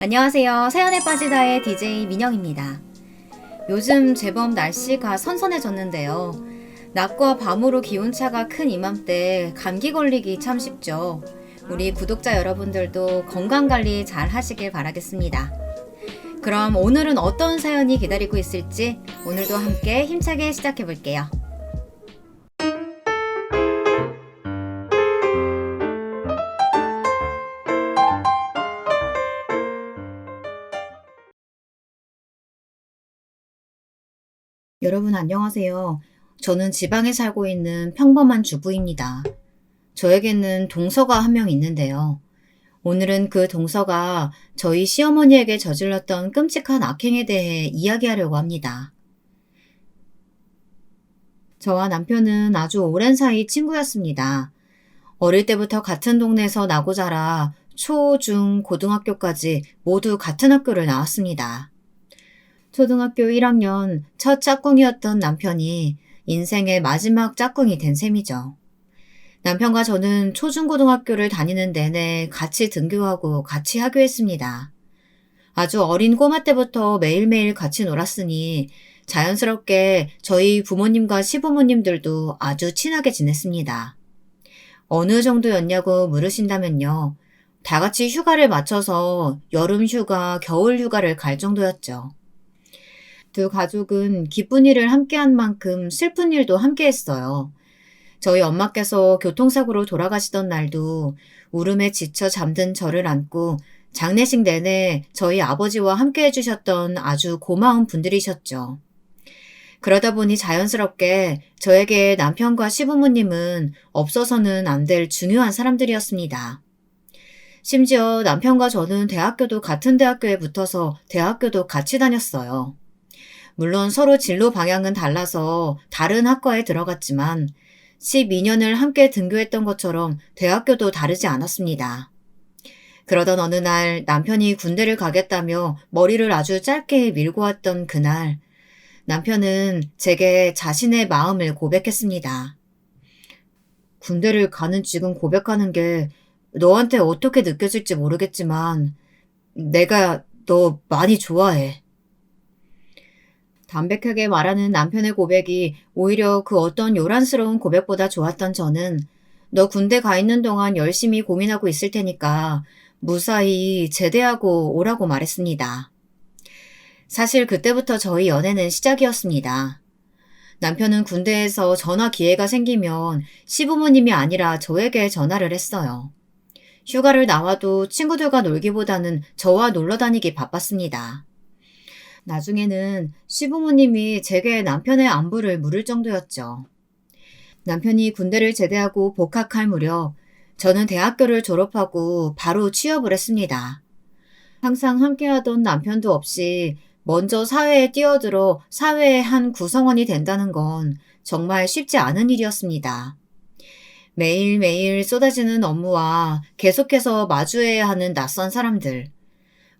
안녕하세요. 사연에 빠지다의 DJ 민영입니다. 요즘 제법 날씨가 선선해졌는데요. 낮과 밤으로 기온차가 큰 이맘때 감기 걸리기 참 쉽죠. 우리 구독자 여러분들도 건강관리 잘 하시길 바라겠습니다. 그럼 오늘은 어떤 사연이 기다리고 있을지 오늘도 함께 힘차게 시작해 볼게요. 여러분 안녕하세요. 저는 지방에 살고 있는 평범한 주부입니다. 저에게는 동서가 한 명 있는데요. 오늘은 그 동서가 저희 시어머니에게 저질렀던 끔찍한 악행에 대해 이야기하려고 합니다. 저와 남편은 아주 오랜 사이 친구였습니다. 어릴 때부터 같은 동네에서 나고 자라 초, 중, 고등학교까지 모두 같은 학교를 나왔습니다. 초등학교 1학년 첫 짝꿍이었던 남편이 인생의 마지막 짝꿍이 된 셈이죠. 남편과 저는 초중고등학교를 다니는 내내 같이 등교하고 같이 하교했습니다. 아주 어린 꼬마 때부터 매일매일 같이 놀았으니 자연스럽게 저희 부모님과 시부모님들도 아주 친하게 지냈습니다. 어느 정도였냐고 물으신다면요. 다 같이 휴가를 맞춰서 여름 휴가, 겨울 휴가를 갈 정도였죠. 두 가족은 기쁜 일을 함께한 만큼 슬픈 일도 함께했어요. 저희 엄마께서 교통사고로 돌아가시던 날도 울음에 지쳐 잠든 저를 안고 장례식 내내 저희 아버지와 함께 해주셨던 아주 고마운 분들이셨죠. 그러다 보니 자연스럽게 저에게 남편과 시부모님은 없어서는 안 될 중요한 사람들이었습니다. 심지어 남편과 저는 대학교도 같은 대학교에 붙어서 대학교도 같이 다녔어요. 물론 서로 진로 방향은 달라서 다른 학과에 들어갔지만 12년을 함께 등교했던 것처럼 대학교도 다르지 않았습니다. 그러던 어느 날 남편이 군대를 가겠다며 머리를 아주 짧게 밀고 왔던 그날 남편은 제게 자신의 마음을 고백했습니다. 군대를 가는 지금 고백하는 게 너한테 어떻게 느껴질지 모르겠지만 내가 너 많이 좋아해. 담백하게 말하는 남편의 고백이 오히려 그 어떤 요란스러운 고백보다 좋았던 저는 너 군대 가 있는 동안 열심히 고민하고 있을 테니까 무사히 제대하고 오라고 말했습니다. 사실 그때부터 저희 연애는 시작이었습니다. 남편은 군대에서 전화 기회가 생기면 시부모님이 아니라 저에게 전화를 했어요. 휴가를 나와도 친구들과 놀기보다는 저와 놀러 다니기 바빴습니다. 나중에는 시부모님이 제게 남편의 안부를 물을 정도였죠. 남편이 군대를 제대하고 복학할 무렵 저는 대학교를 졸업하고 바로 취업을 했습니다. 항상 함께하던 남편도 없이 먼저 사회에 뛰어들어 사회의 한 구성원이 된다는 건 정말 쉽지 않은 일이었습니다. 매일매일 쏟아지는 업무와 계속해서 마주해야 하는 낯선 사람들,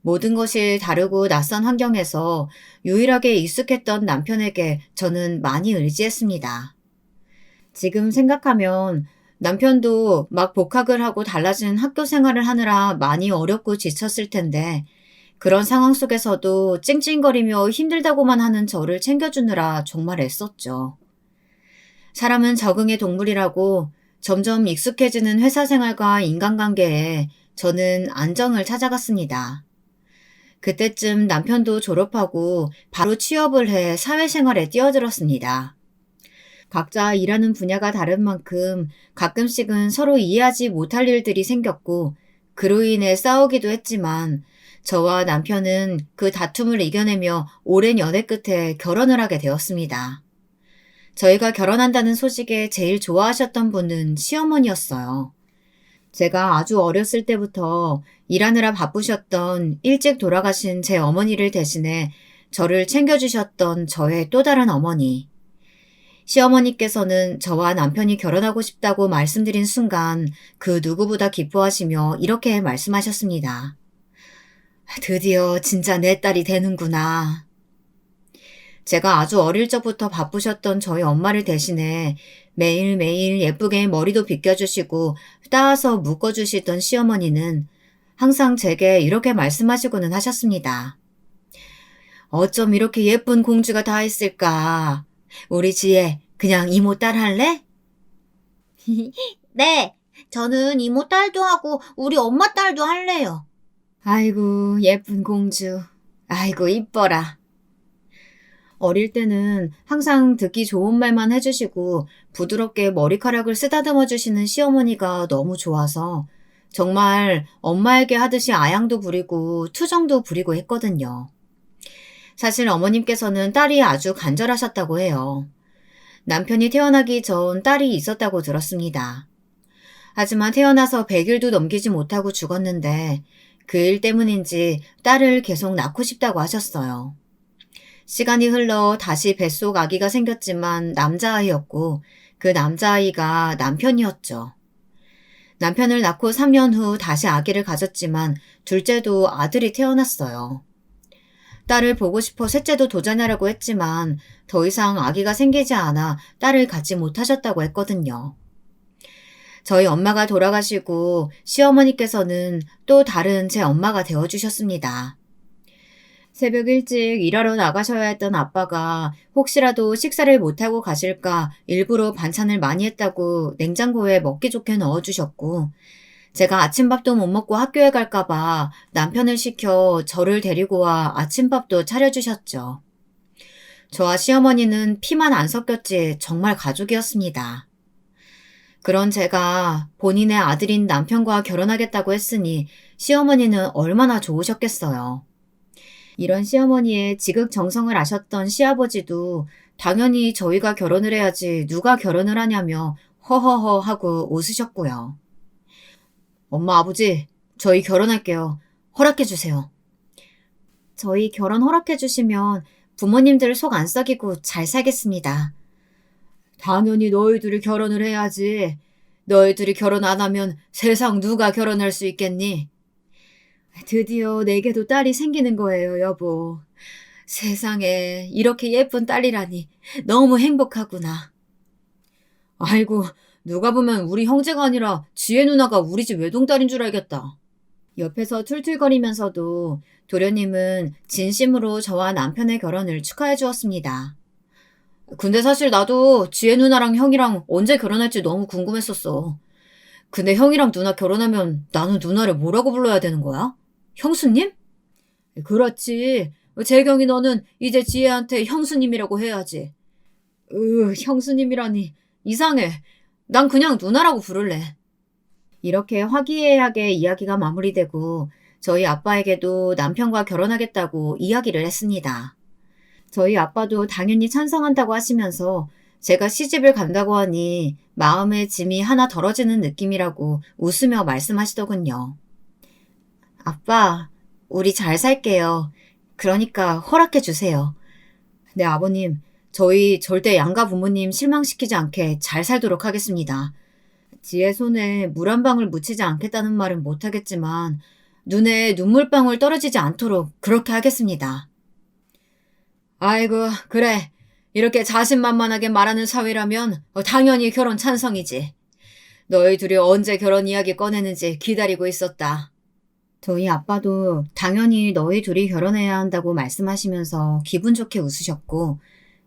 모든 것이 다르고 낯선 환경에서 유일하게 익숙했던 남편에게 저는 많이 의지했습니다. 지금 생각하면 남편도 막 복학을 하고 달라진 학교 생활을 하느라 많이 어렵고 지쳤을 텐데 그런 상황 속에서도 찡찡거리며 힘들다고만 하는 저를 챙겨주느라 정말 애썼죠. 사람은 적응의 동물이라고 점점 익숙해지는 회사 생활과 인간관계에 저는 안정을 찾아갔습니다. 그때쯤 남편도 졸업하고 바로 취업을 해 사회생활에 뛰어들었습니다. 각자 일하는 분야가 다른 만큼 가끔씩은 서로 이해하지 못할 일들이 생겼고 그로 인해 싸우기도 했지만 저와 남편은 그 다툼을 이겨내며 오랜 연애 끝에 결혼을 하게 되었습니다. 저희가 결혼한다는 소식에 제일 좋아하셨던 분은 시어머니였어요. 제가 아주 어렸을 때부터 일하느라 바쁘셨던 일찍 돌아가신 제 어머니를 대신해 저를 챙겨주셨던 저의 또 다른 어머니. 시어머니께서는 저와 남편이 결혼하고 싶다고 말씀드린 순간 그 누구보다 기뻐하시며 이렇게 말씀하셨습니다. 드디어 진짜 내 딸이 되는구나. 제가 아주 어릴 적부터 바쁘셨던 저희 엄마를 대신해 매일매일 예쁘게 머리도 빗겨주시고 따서 묶어주시던 시어머니는 항상 제게 이렇게 말씀하시고는 하셨습니다. 어쩜 이렇게 예쁜 공주가 다 있을까? 우리 지혜, 그냥 이모 딸 할래? 네, 저는 이모 딸도 하고 우리 엄마 딸도 할래요. 아이고, 예쁜 공주. 아이고, 이뻐라. 어릴 때는 항상 듣기 좋은 말만 해주시고 부드럽게 머리카락을 쓰다듬어 주시는 시어머니가 너무 좋아서 정말 엄마에게 하듯이 아양도 부리고 투정도 부리고 했거든요. 사실 어머님께서는 딸이 아주 간절하셨다고 해요. 남편이 태어나기 전 딸이 있었다고 들었습니다. 하지만 태어나서 100일도 넘기지 못하고 죽었는데 그 일 때문인지 딸을 계속 낳고 싶다고 하셨어요. 시간이 흘러 다시 뱃속 아기가 생겼지만 남자아이였고 그 남자아이가 남편이었죠. 남편을 낳고 3년 후 다시 아기를 가졌지만 둘째도 아들이 태어났어요. 딸을 보고 싶어 셋째도 도전하려고 했지만 더 이상 아기가 생기지 않아 딸을 갖지 못하셨다고 했거든요. 저희 엄마가 돌아가시고 시어머니께서는 또 다른 제 엄마가 되어주셨습니다. 새벽 일찍 일하러 나가셔야 했던 아빠가 혹시라도 식사를 못하고 가실까 일부러 반찬을 많이 했다고 냉장고에 먹기 좋게 넣어주셨고, 제가 아침밥도 못 먹고 학교에 갈까봐 남편을 시켜 저를 데리고 와 아침밥도 차려주셨죠. 저와 시어머니는 피만 안 섞였지 정말 가족이었습니다. 그런 제가 본인의 아들인 남편과 결혼하겠다고 했으니 시어머니는 얼마나 좋으셨겠어요. 이런 시어머니의 지극정성을 아셨던 시아버지도 당연히 저희가 결혼을 해야지 누가 결혼을 하냐며 허허허 하고 웃으셨고요. 엄마 아버지, 저희 결혼할게요. 허락해주세요. 저희 결혼 허락해주시면 부모님들 속 안 썩이고 잘 살겠습니다. 당연히 너희들이 결혼을 해야지. 너희들이 결혼 안 하면 세상 누가 결혼할 수 있겠니? 드디어 내게도 딸이 생기는 거예요, 여보. 세상에 이렇게 예쁜 딸이라니 너무 행복하구나. 아이고, 누가 보면 우리 형제가 아니라 지혜 누나가 우리 집 외동딸인 줄 알겠다. 옆에서 툴툴거리면서도 도련님은 진심으로 저와 남편의 결혼을 축하해 주었습니다. 근데 사실 나도 지혜 누나랑 형이랑 언제 결혼할지 너무 궁금했었어. 근데 형이랑 누나 결혼하면 나는 누나를 뭐라고 불러야 되는 거야? 형수님? 그렇지. 재경이 너는 이제 지혜한테 형수님이라고 해야지. 형수님이라니. 이상해. 난 그냥 누나라고 부를래. 이렇게 화기애애하게 이야기가 마무리되고 저희 아빠에게도 남편과 결혼하겠다고 이야기를 했습니다. 저희 아빠도 당연히 찬성한다고 하시면서 제가 시집을 간다고 하니 마음의 짐이 하나 덜어지는 느낌이라고 웃으며 말씀하시더군요. 아빠, 우리 잘 살게요. 그러니까 허락해 주세요. 네, 아버님. 저희 절대 양가 부모님 실망시키지 않게 잘 살도록 하겠습니다. 지혜 손에 물 한 방울 묻히지 않겠다는 말은 못하겠지만 눈에 눈물방울 떨어지지 않도록 그렇게 하겠습니다. 아이고, 그래. 이렇게 자신만만하게 말하는 사위라면 당연히 결혼 찬성이지. 너희 둘이 언제 결혼 이야기 꺼내는지 기다리고 있었다. 저희 아빠도 당연히 너희 둘이 결혼해야 한다고 말씀하시면서 기분 좋게 웃으셨고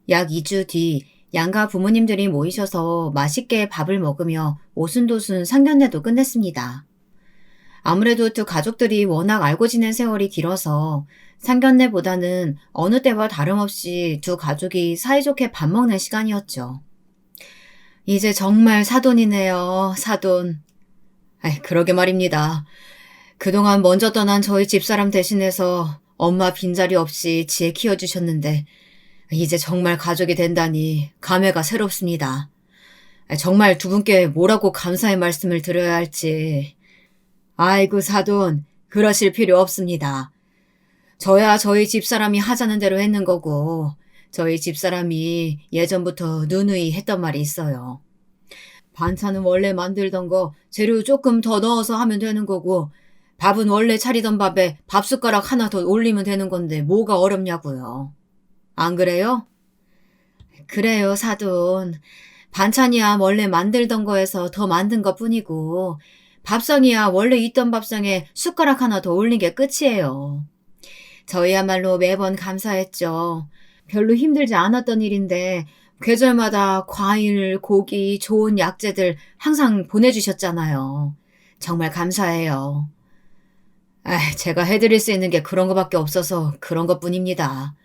약 2주 뒤 양가 부모님들이 모이셔서 맛있게 밥을 먹으며 오순도순 상견례도 끝냈습니다. 아무래도 두 가족들이 워낙 알고 지낸 세월이 길어서 상견례보다는 어느 때와 다름없이 두 가족이 사이좋게 밥 먹는 시간이었죠. 이제 정말 사돈이네요, 사돈. 그러게 말입니다. 그동안 먼저 떠난 저희 집사람 대신해서 엄마 빈자리 없이 지혜 키워주셨는데 이제 정말 가족이 된다니 감회가 새롭습니다. 정말 두 분께 뭐라고 감사의 말씀을 드려야 할지. 아이고 사돈, 그러실 필요 없습니다. 저야 저희 집사람이 하자는 대로 했는 거고 저희 집사람이 예전부터 누누이 했던 말이 있어요. 반찬은 원래 만들던 거 재료 조금 더 넣어서 하면 되는 거고 밥은 원래 차리던 밥에 밥숟가락 하나 더 올리면 되는 건데 뭐가 어렵냐고요. 안 그래요? 그래요, 사돈. 반찬이야 원래 만들던 거에서 더 만든 것 뿐이고 밥상이야 원래 있던 밥상에 숟가락 하나 더 올린 게 끝이에요. 저희야말로 매번 감사했죠. 별로 힘들지 않았던 일인데 계절마다 과일, 고기, 좋은 약재들 항상 보내주셨잖아요. 정말 감사해요. 제가 해드릴 수 있는 게 그런 거밖에 없어서 그런 것뿐입니다.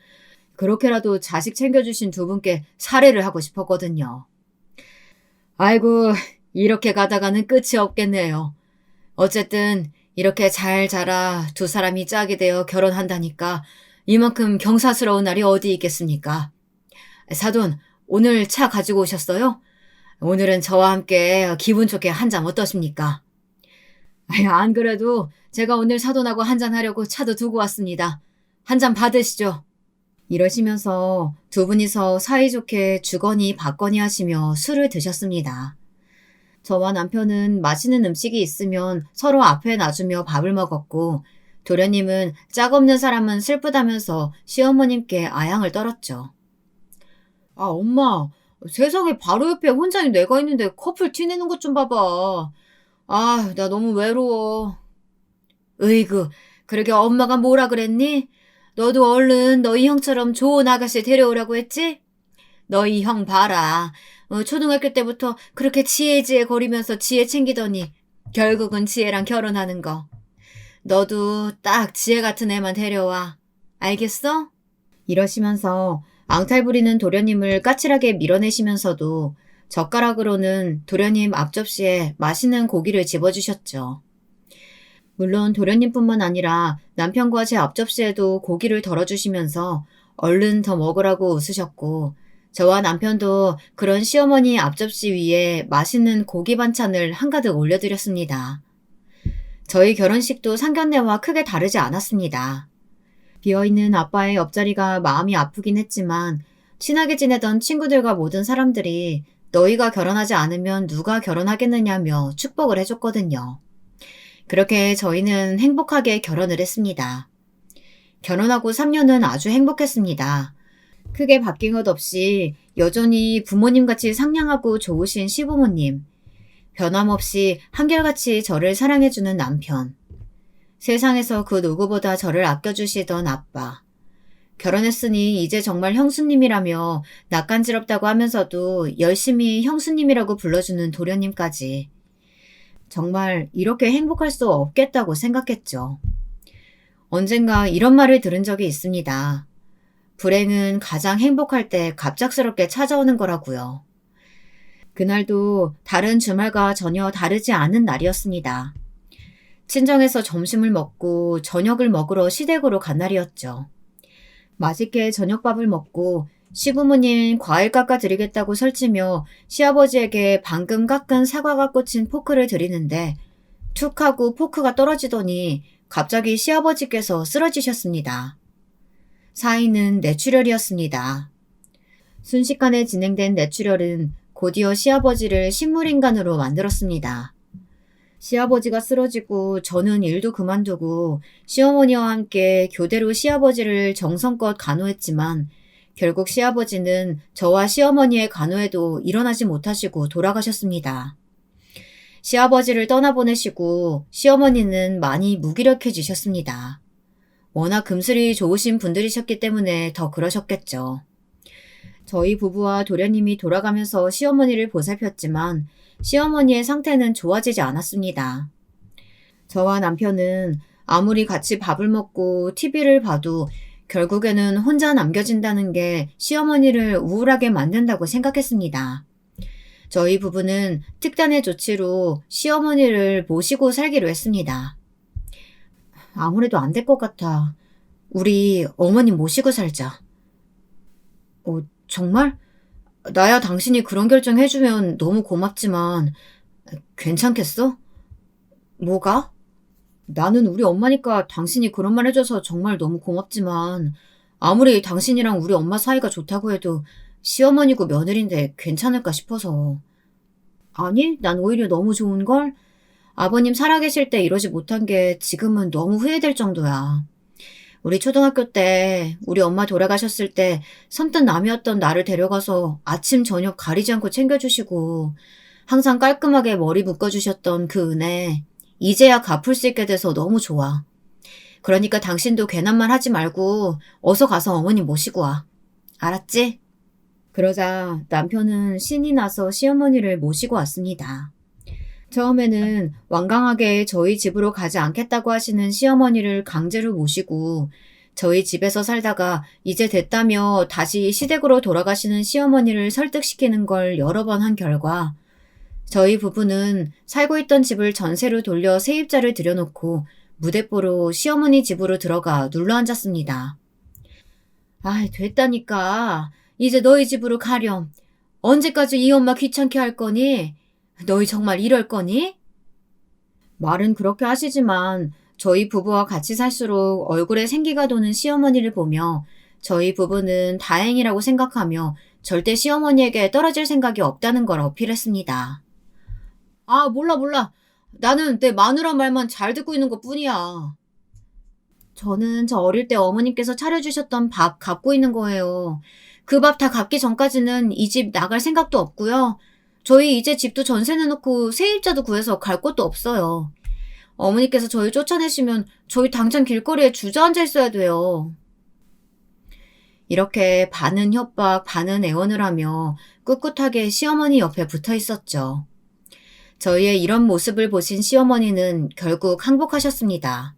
그렇게라도 자식 챙겨주신 두 분께 사례를 하고 싶었거든요. 아이고, 이렇게 가다가는 끝이 없겠네요. 어쨌든 이렇게 잘 자라 두 사람이 짝이 되어 결혼한다니까 이만큼 경사스러운 날이 어디 있겠습니까? 사돈, 오늘 차 가지고 오셨어요? 오늘은 저와 함께 기분 좋게 한 잔 어떠십니까? 안 그래도 제가 오늘 사돈하고 한잔 하려고 차도 두고 왔습니다. 한 잔 받으시죠. 이러시면서 두 분이서 사이좋게 주거니 받거니 하시며 술을 드셨습니다. 저와 남편은 맛있는 음식이 있으면 서로 앞에 놔주며 밥을 먹었고, 도련님은 짝 없는 사람은 슬프다면서 시어머님께 아양을 떨었죠. 엄마, 세상에 바로 옆에 혼자인 내가 있는데 커플 티내는 것 좀 봐봐. 나 너무 외로워. 으이구, 그러게 엄마가 뭐라 그랬니? 너도 얼른 너희 형처럼 좋은 아가씨 데려오라고 했지? 너희 형 봐라. 초등학교 때부터 그렇게 지혜지혜 거리면서 지혜 챙기더니 결국은 지혜랑 결혼하는 거. 너도 딱 지혜 같은 애만 데려와. 알겠어? 이러시면서 앙탈 부리는 도련님을 까칠하게 밀어내시면서도 젓가락으로는 도련님 앞접시에 맛있는 고기를 집어주셨죠. 물론 도련님뿐만 아니라 남편과 제 앞접시에도 고기를 덜어주시면서 얼른 더 먹으라고 웃으셨고, 저와 남편도 그런 시어머니 앞접시 위에 맛있는 고기 반찬을 한가득 올려드렸습니다. 저희 결혼식도 상견례와 크게 다르지 않았습니다. 비어있는 아빠의 옆자리가 마음이 아프긴 했지만 친하게 지내던 친구들과 모든 사람들이 너희가 결혼하지 않으면 누가 결혼하겠느냐며 축복을 해줬거든요. 그렇게 저희는 행복하게 결혼을 했습니다. 결혼하고 3년은 아주 행복했습니다. 크게 바뀐 것 없이 여전히 부모님같이 상냥하고 좋으신 시부모님, 변함없이 한결같이 저를 사랑해주는 남편, 세상에서 그 누구보다 저를 아껴주시던 아빠, 결혼했으니 이제 정말 형수님이라며 낯간지럽다고 하면서도 열심히 형수님이라고 불러주는 도련님까지. 정말 이렇게 행복할 수 없겠다고 생각했죠. 언젠가 이런 말을 들은 적이 있습니다. 불행은 가장 행복할 때 갑작스럽게 찾아오는 거라고요. 그날도 다른 주말과 전혀 다르지 않은 날이었습니다. 친정에서 점심을 먹고 저녁을 먹으러 시댁으로 간 날이었죠. 맛있게 저녁밥을 먹고 시부모님 과일 깎아드리겠다고 설치며 시아버지에게 방금 깎은 사과가 꽂힌 포크를 드리는데 툭 하고 포크가 떨어지더니 갑자기 시아버지께서 쓰러지셨습니다. 사인은 뇌출혈이었습니다. 순식간에 진행된 뇌출혈은 곧이어 시아버지를 식물인간으로 만들었습니다. 시아버지가 쓰러지고 저는 일도 그만두고 시어머니와 함께 교대로 시아버지를 정성껏 간호했지만 결국 시아버지는 저와 시어머니의 간호에도 일어나지 못하시고 돌아가셨습니다. 시아버지를 떠나보내시고 시어머니는 많이 무기력해지셨습니다. 워낙 금슬이 좋으신 분들이셨기 때문에 더 그러셨겠죠. 저희 부부와 도련님이 돌아가면서 시어머니를 보살폈지만 시어머니의 상태는 좋아지지 않았습니다. 저와 남편은 아무리 같이 밥을 먹고 TV를 봐도 결국에는 혼자 남겨진다는 게 시어머니를 우울하게 만든다고 생각했습니다. 저희 부부는 특단의 조치로 시어머니를 모시고 살기로 했습니다. 아무래도 안 될 것 같아. 우리 어머님 모시고 살자. 정말? 나야 당신이 그런 결정 해주면 너무 고맙지만 괜찮겠어? 뭐가? 나는 우리 엄마니까 당신이 그런 말 해줘서 정말 너무 고맙지만 아무리 당신이랑 우리 엄마 사이가 좋다고 해도 시어머니고 며느리인데 괜찮을까 싶어서. 아니, 난 오히려 너무 좋은걸? 아버님 살아계실 때 이러지 못한 게 지금은 너무 후회될 정도야. 우리 초등학교 때 우리 엄마 돌아가셨을 때 선뜻 남이었던 나를 데려가서 아침 저녁 가리지 않고 챙겨주시고 항상 깔끔하게 머리 묶어주셨던 그 은혜, 이제야 갚을 수 있게 돼서 너무 좋아. 그러니까 당신도 괜한 말 하지 말고 어서 가서 어머니 모시고 와. 알았지? 그러자 남편은 신이 나서 시어머니를 모시고 왔습니다. 처음에는 완강하게 저희 집으로 가지 않겠다고 하시는 시어머니를 강제로 모시고 저희 집에서 살다가 이제 됐다며 다시 시댁으로 돌아가시는 시어머니를 설득시키는 걸 여러 번 한 결과 저희 부부는 살고 있던 집을 전세로 돌려 세입자를 들여놓고 무대뽀로 시어머니 집으로 들어가 눌러앉았습니다. 아이, 됐다니까. 이제 너희 집으로 가렴. 언제까지 이 엄마 귀찮게 할 거니? 너희 정말 이럴 거니? 말은 그렇게 하시지만 저희 부부와 같이 살수록 얼굴에 생기가 도는 시어머니를 보며 저희 부부는 다행이라고 생각하며 절대 시어머니에게 떨어질 생각이 없다는 걸 어필했습니다. 아, 몰라. 나는 내 마누라 말만 잘 듣고 있는 것 뿐이야. 저는 저 어릴 때 어머님께서 차려주셨던 밥 갚고 있는 거예요. 그 밥 다 갚기 전까지는 이 집 나갈 생각도 없고요. 저희 이제 집도 전세 내놓고 세입자도 구해서 갈 곳도 없어요. 어머니께서 저희 쫓아내시면 저희 당장 길거리에 주저앉아 있어야 돼요. 이렇게 반은 협박, 반은 애원을 하며 꿋꿋하게 시어머니 옆에 붙어 있었죠. 저희의 이런 모습을 보신 시어머니는 결국 항복하셨습니다.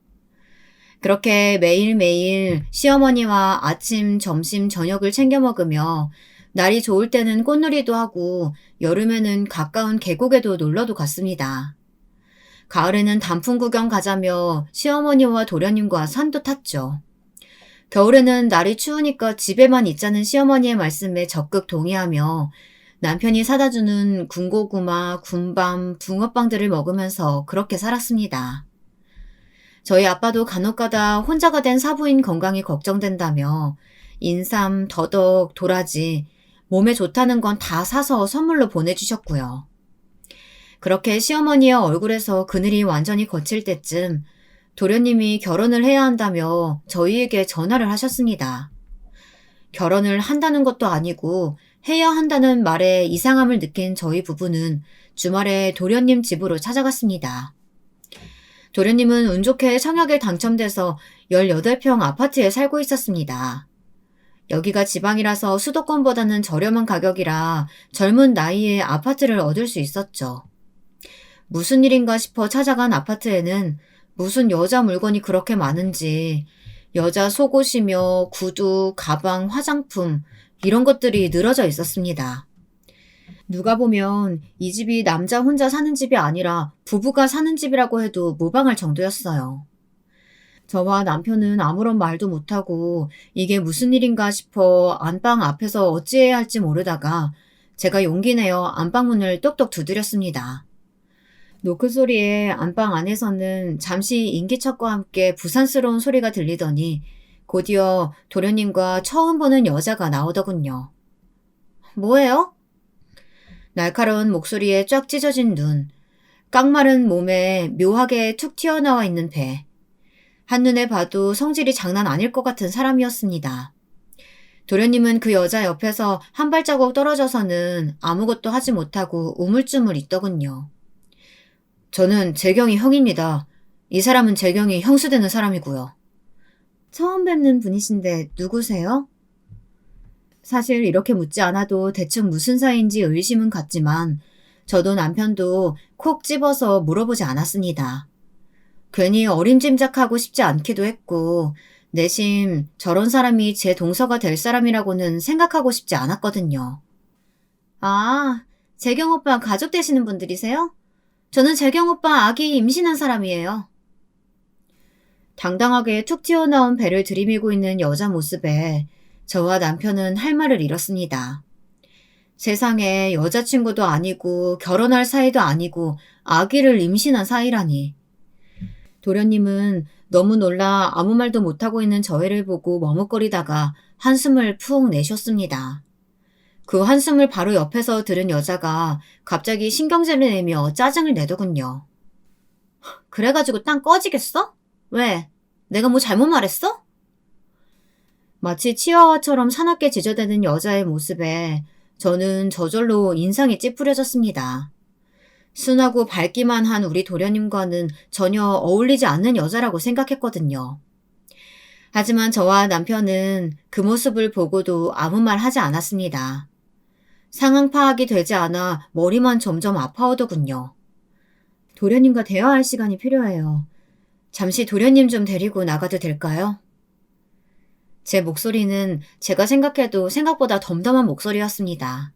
그렇게 매일매일 시어머니와 아침, 점심, 저녁을 챙겨 먹으며 날이 좋을 때는 꽃놀이도 하고 여름에는 가까운 계곡에도 놀러도 갔습니다. 가을에는 단풍 구경 가자며 시어머니와 도련님과 산도 탔죠. 겨울에는 날이 추우니까 집에만 있자는 시어머니의 말씀에 적극 동의하며 남편이 사다 주는 군고구마, 군밤, 붕어빵들을 먹으면서 그렇게 살았습니다. 저희 아빠도 간혹가다 혼자가 된 사부인 건강이 걱정된다며 인삼, 더덕, 도라지, 몸에 좋다는 건 다 사서 선물로 보내주셨고요. 그렇게 시어머니의 얼굴에서 그늘이 완전히 거칠 때쯤 도련님이 결혼을 해야 한다며 저희에게 전화를 하셨습니다. 결혼을 한다는 것도 아니고 해야 한다는 말에 이상함을 느낀 저희 부부는 주말에 도련님 집으로 찾아갔습니다. 도련님은 운 좋게 청약에 당첨돼서 18평 아파트에 살고 있었습니다. 여기가 지방이라서 수도권보다는 저렴한 가격이라 젊은 나이에 아파트를 얻을 수 있었죠. 무슨 일인가 싶어 찾아간 아파트에는 무슨 여자 물건이 그렇게 많은지 여자 속옷이며 구두, 가방, 화장품 이런 것들이 늘어져 있었습니다. 누가 보면 이 집이 남자 혼자 사는 집이 아니라 부부가 사는 집이라고 해도 무방할 정도였어요. 저와 남편은 아무런 말도 못하고 이게 무슨 일인가 싶어 안방 앞에서 어찌해야 할지 모르다가 제가 용기 내어 안방문을 똑똑 두드렸습니다. 노크 소리에 안방 안에서는 잠시 인기척과 함께 부산스러운 소리가 들리더니 곧이어 도련님과 처음 보는 여자가 나오더군요. 뭐예요? 날카로운 목소리에 쫙 찢어진 눈, 깡마른 몸에 묘하게 툭 튀어나와 있는 배. 한눈에 봐도 성질이 장난 아닐 것 같은 사람이었습니다. 도련님은 그 여자 옆에서 한 발자국 떨어져서는 아무것도 하지 못하고 우물쭈물 있더군요. 저는 재경이 형입니다. 이 사람은 재경이 형수되는 사람이고요. 처음 뵙는 분이신데 누구세요? 사실 이렇게 묻지 않아도 대충 무슨 사이인지 의심은 갔지만 저도 남편도 콕 집어서 물어보지 않았습니다. 괜히 어림짐작하고 싶지 않기도 했고 내심 저런 사람이 제 동서가 될 사람이라고는 생각하고 싶지 않았거든요. 아, 재경 오빠 가족 되시는 분들이세요? 저는 재경 오빠 아기 임신한 사람이에요. 당당하게 툭 튀어나온 배를 들이밀고 있는 여자 모습에 저와 남편은 할 말을 잃었습니다. 세상에 여자친구도 아니고 결혼할 사이도 아니고 아기를 임신한 사이라니. 도련님은 너무 놀라 아무 말도 못하고 있는 저희를 보고 머뭇거리다가 한숨을 푹 내셨습니다. 그 한숨을 바로 옆에서 들은 여자가 갑자기 신경질을 내며 짜증을 내더군요. 그래가지고 땅 꺼지겠어? 왜? 내가 뭐 잘못 말했어? 마치 치와와처럼 사납게 지저대는 여자의 모습에 저는 저절로 인상이 찌푸려졌습니다. 순하고 밝기만 한 우리 도련님과는 전혀 어울리지 않는 여자라고 생각했거든요. 하지만 저와 남편은 그 모습을 보고도 아무 말 하지 않았습니다. 상황 파악이 되지 않아 머리만 점점 아파오더군요. 도련님과 대화할 시간이 필요해요. 잠시 도련님 좀 데리고 나가도 될까요? 제 목소리는 제가 생각해도 생각보다 덤덤한 목소리였습니다.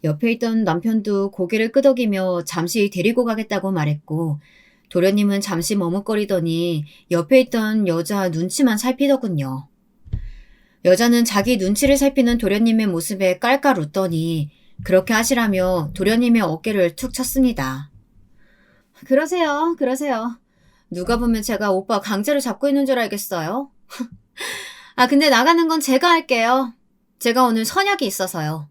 옆에 있던 남편도 고개를 끄덕이며 잠시 데리고 가겠다고 말했고, 도련님은 잠시 머뭇거리더니 옆에 있던 여자 눈치만 살피더군요. 여자는 자기 눈치를 살피는 도련님의 모습에 깔깔 웃더니 그렇게 하시라며 도련님의 어깨를 툭 쳤습니다. 그러세요, 그러세요. 누가 보면 제가 오빠 강제로 잡고 있는 줄 알겠어요? 근데 나가는 건 제가 할게요. 제가 오늘 선약이 있어서요.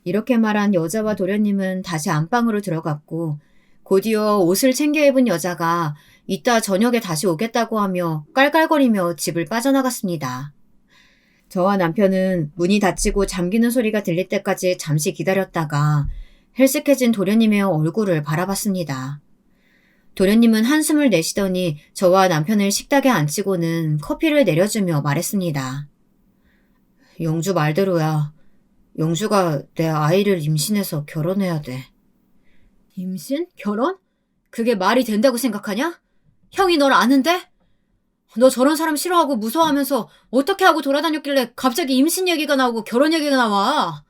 이렇게 말한 여자와 도련님은 다시 안방으로 들어갔고, 곧이어 옷을 챙겨 입은 여자가 이따 저녁에 다시 오겠다고 하며 깔깔거리며 집을 빠져나갔습니다. 저와 남편은 문이 닫히고 잠기는 소리가 들릴 때까지 잠시 기다렸다가 헬쓱해진 도련님의 얼굴을 바라봤습니다. 도련님은 한숨을 내쉬더니 저와 남편을 식탁에 앉히고는 커피를 내려주며 말했습니다. 영주 말대로야. 영주가 내 아이를 임신해서 결혼해야 돼. 임신? 결혼? 그게 말이 된다고 생각하냐? 형이 널 아는데? 너 저런 사람 싫어하고 무서워하면서 어떻게 하고 돌아다녔길래 갑자기 임신 얘기가 나오고 결혼 얘기가 나와?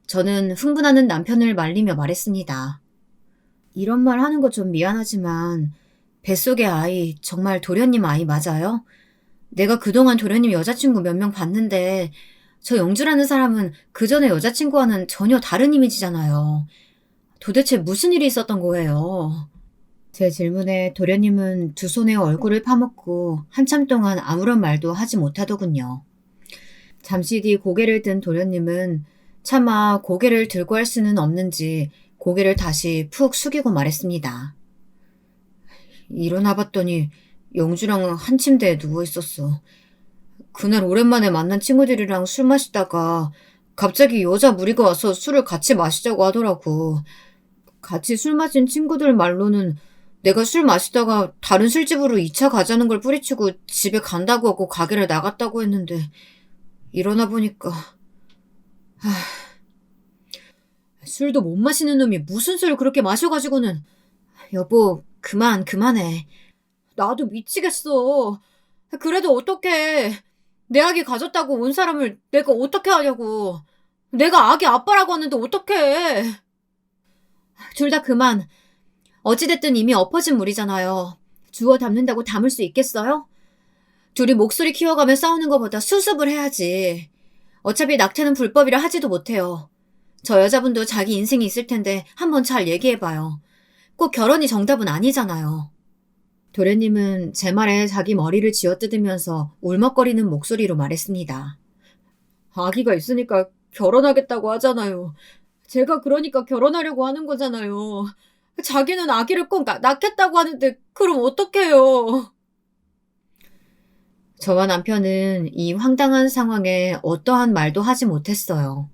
저는 흥분하는 남편을 말리며 말했습니다. 이런 말 하는 거 좀 미안하지만 뱃속의 아이 정말 도련님 아이 맞아요? 내가 그동안 도련님 여자친구 몇 명 봤는데 저 영주라는 사람은 그 전에 여자친구와는 전혀 다른 이미지잖아요. 도대체 무슨 일이 있었던 거예요? 제 질문에 도련님은 두 손에 얼굴을 파묻고 한참 동안 아무런 말도 하지 못하더군요. 잠시 뒤 고개를 든 도련님은 차마 고개를 들고 할 수는 없는지 고개를 다시 푹 숙이고 말했습니다. 일어나 봤더니 영주랑 한 침대에 누워 있었어. 그날 오랜만에 만난 친구들이랑 술 마시다가 갑자기 여자 무리가 와서 술을 같이 마시자고 하더라고. 같이 술 마신 친구들 말로는 내가 술 마시다가 다른 술집으로 2차 가자는 걸 뿌리치고 집에 간다고 하고 가게를 나갔다고 했는데 일어나 보니까 술도 못 마시는 놈이 무슨 술을 그렇게 마셔가지고는. 여보, 그만해. 나도 미치겠어. 그래도 어떡해. 내 아기 가졌다고 온 사람을 내가 어떻게 하냐고. 내가 아기 아빠라고 하는데 어떡해. 둘 다 그만. 어찌됐든 이미 엎어진 물이잖아요. 주워 담는다고 담을 수 있겠어요? 둘이 목소리 키워가며 싸우는 것보다 수습을 해야지. 어차피 낙태는 불법이라 하지도 못해요. 저 여자분도 자기 인생이 있을 텐데 한번 잘 얘기해봐요. 꼭 결혼이 정답은 아니잖아요. 도련님은 제 말에 자기 머리를 쥐어뜯으면서 울먹거리는 목소리로 말했습니다. 아기가 있으니까 결혼하겠다고 하잖아요. 제가 그러니까 결혼하려고 하는 거잖아요. 자기는 아기를 꼭 낳겠다고 하는데 그럼 어떡해요? 저와 남편은 이 황당한 상황에 어떠한 말도 하지 못했어요.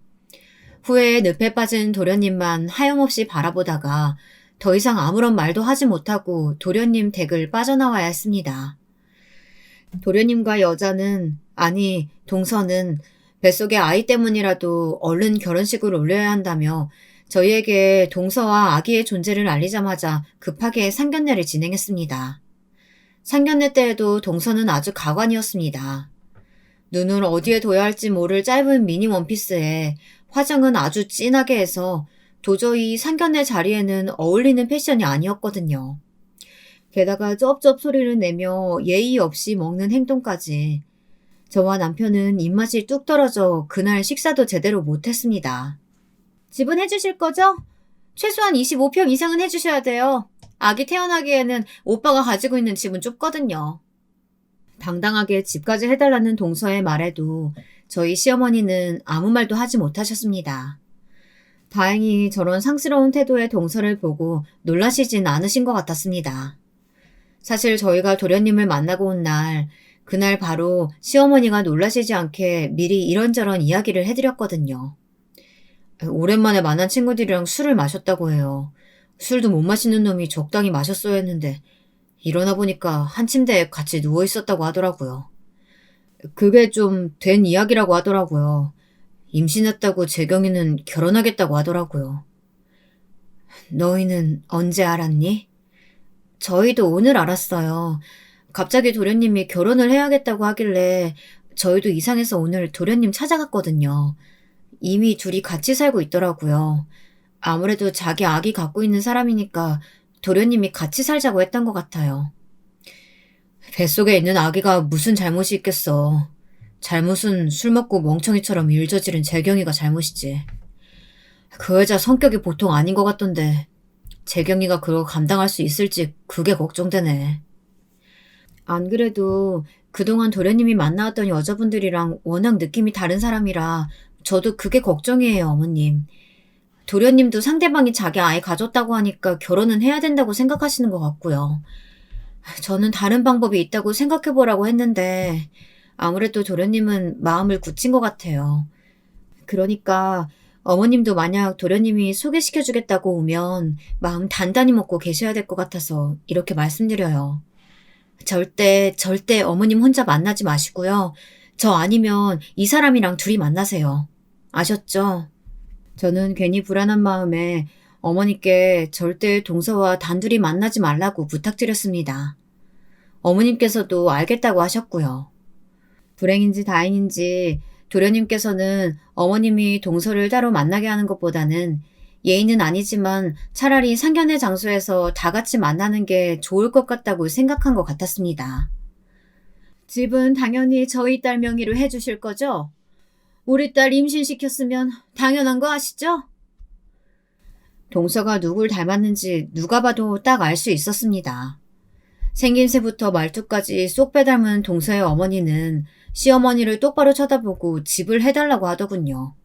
후에 늪에 빠진 도련님만 하염없이 바라보다가 더 이상 아무런 말도 하지 못하고 도련님 댁을 빠져나와야 했습니다. 도련님과 여자는, 아니 동서는 뱃속의 아이 때문이라도 얼른 결혼식을 올려야 한다며 저희에게 동서와 아기의 존재를 알리자마자 급하게 상견례를 진행했습니다. 상견례 때에도 동서는 아주 가관이었습니다. 눈을 어디에 둬야 할지 모를 짧은 미니 원피스에 화장은 아주 진하게 해서 도저히 상견례 자리에는 어울리는 패션이 아니었거든요. 게다가 쩝쩝 소리를 내며 예의 없이 먹는 행동까지. 저와 남편은 입맛이 뚝 떨어져 그날 식사도 제대로 못했습니다. 집은 해주실 거죠? 최소한 25평 이상은 해주셔야 돼요. 아기 태어나기에는 오빠가 가지고 있는 집은 좁거든요. 당당하게 집까지 해달라는 동서의 말에도 저희 시어머니는 아무 말도 하지 못하셨습니다. 다행히 저런 상스러운 태도의 동서를 보고 놀라시진 않으신 것 같았습니다. 사실 저희가 도련님을 만나고 온 날, 그날 바로 시어머니가 놀라시지 않게 미리 이런저런 이야기를 해드렸거든요. 오랜만에 만난 친구들이랑 술을 마셨다고 해요. 술도 못 마시는 놈이 적당히 마셨어야 했는데 일어나 보니까 한 침대에 같이 누워 있었다고 하더라고요. 그게 좀 된 이야기라고 하더라고요. 임신했다고 재경이는 결혼하겠다고 하더라고요. 너희는 언제 알았니? 저희도 오늘 알았어요. 갑자기 도련님이 결혼을 해야겠다고 하길래 저희도 이상해서 오늘 도련님 찾아갔거든요. 이미 둘이 같이 살고 있더라고요. 아무래도 자기 아기 갖고 있는 사람이니까 도련님이 같이 살자고 했던 것 같아요. 뱃속에 있는 아기가 무슨 잘못이 있겠어. 잘못은 술 먹고 멍청이처럼 일 저지른 재경이가 잘못이지. 그 여자 성격이 보통 아닌 것 같던데 재경이가 그걸 감당할 수 있을지 그게 걱정되네. 안 그래도 그동안 도련님이 만나왔던 여자분들이랑 워낙 느낌이 다른 사람이라 저도 그게 걱정이에요, 어머님. 도련님도 상대방이 자기 아이 가졌다고 하니까 결혼은 해야 된다고 생각하시는 것 같고요. 저는 다른 방법이 있다고 생각해보라고 했는데 아무래도 도련님은 마음을 굳힌 것 같아요. 그러니까 어머님도 만약 도련님이 소개시켜주겠다고 오면 마음 단단히 먹고 계셔야 될 것 같아서 이렇게 말씀드려요. 절대 어머님 혼자 만나지 마시고요. 저 아니면 이 사람이랑 둘이 만나세요. 아셨죠? 저는 괜히 불안한 마음에 어머니께 절대 동서와 단둘이 만나지 말라고 부탁드렸습니다. 어머님께서도 알겠다고 하셨고요. 불행인지 다행인지 도련님께서는 어머님이 동서를 따로 만나게 하는 것보다는 예의는 아니지만 차라리 상견례 장소에서 다 같이 만나는 게 좋을 것 같다고 생각한 것 같았습니다. 집은 당연히 저희 딸 명의로 해주실 거죠? 우리 딸 임신시켰으면 당연한 거 아시죠? 동서가 누굴 닮았는지 누가 봐도 딱 알 수 있었습니다. 생김새부터 말투까지 쏙 빼닮은 동서의 어머니는 시어머니를 똑바로 쳐다보고 집을 해달라고 하더군요.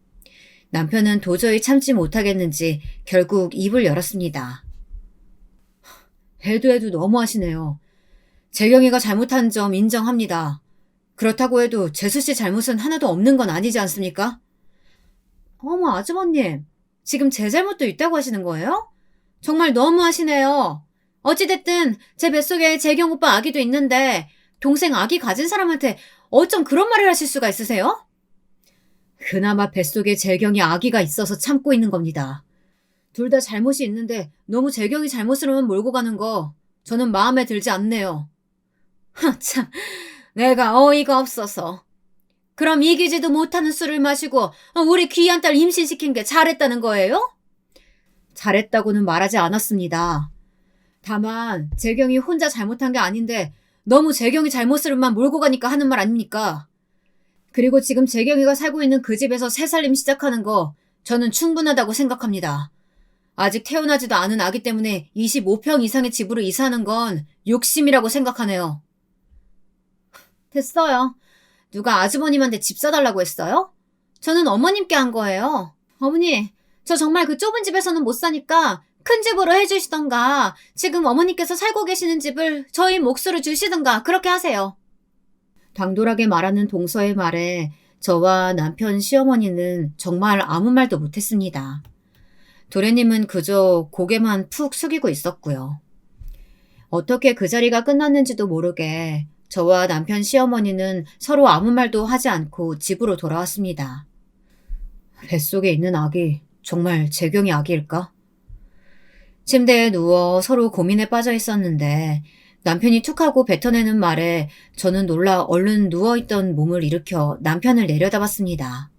남편은 도저히 참지 못하겠는지 결국 입을 열었습니다. 해도 너무하시네요. 재경이가 잘못한 점 인정합니다. 그렇다고 해도 재수씨 잘못은 하나도 없는 건 아니지 않습니까? 어머, 아주버님. 지금 제 잘못도 있다고 하시는 거예요? 정말 너무하시네요. 어찌됐든 제 뱃속에 재경 오빠 아기도 있는데 동생 아기 가진 사람한테 어쩜 그런 말을 하실 수가 있으세요? 그나마 뱃속에 재경이 아기가 있어서 참고 있는 겁니다. 둘 다 잘못이 있는데 너무 재경이 잘못으로만 몰고 가는 거 저는 마음에 들지 않네요. 참, 내가 어이가 없어서. 그럼 이기지도 못하는 술을 마시고 우리 귀한 딸 임신시킨 게 잘했다는 거예요? 잘했다고는 말하지 않았습니다. 다만 재경이 혼자 잘못한 게 아닌데 너무 재경이 잘못으로만 몰고 가니까 하는 말 아닙니까? 그리고 지금 재경이가 살고 있는 그 집에서 새살림 시작하는 거 저는 충분하다고 생각합니다. 아직 태어나지도 않은 아기 때문에 25평 이상의 집으로 이사하는 건 욕심이라고 생각하네요. 됐어요. 누가 아주버님한테 집 사달라고 했어요? 저는 어머님께 한 거예요. 어머니, 저 정말 그 좁은 집에서는 못 사니까 큰 집으로 해주시던가 지금 어머니께서 살고 계시는 집을 저희 몫으로 주시던가 그렇게 하세요. 당돌하게 말하는 동서의 말에 저와 남편 시어머니는 정말 아무 말도 못했습니다. 도련님은 그저 고개만 푹 숙이고 있었고요. 어떻게 그 자리가 끝났는지도 모르게 저와 남편 시어머니는 서로 아무 말도 하지 않고 집으로 돌아왔습니다. 뱃속에 있는 아기 정말 재경이 아기일까? 침대에 누워 서로 고민에 빠져 있었는데 남편이 툭하고 뱉어내는 말에 저는 놀라 얼른 누워있던 몸을 일으켜 남편을 내려다봤습니다.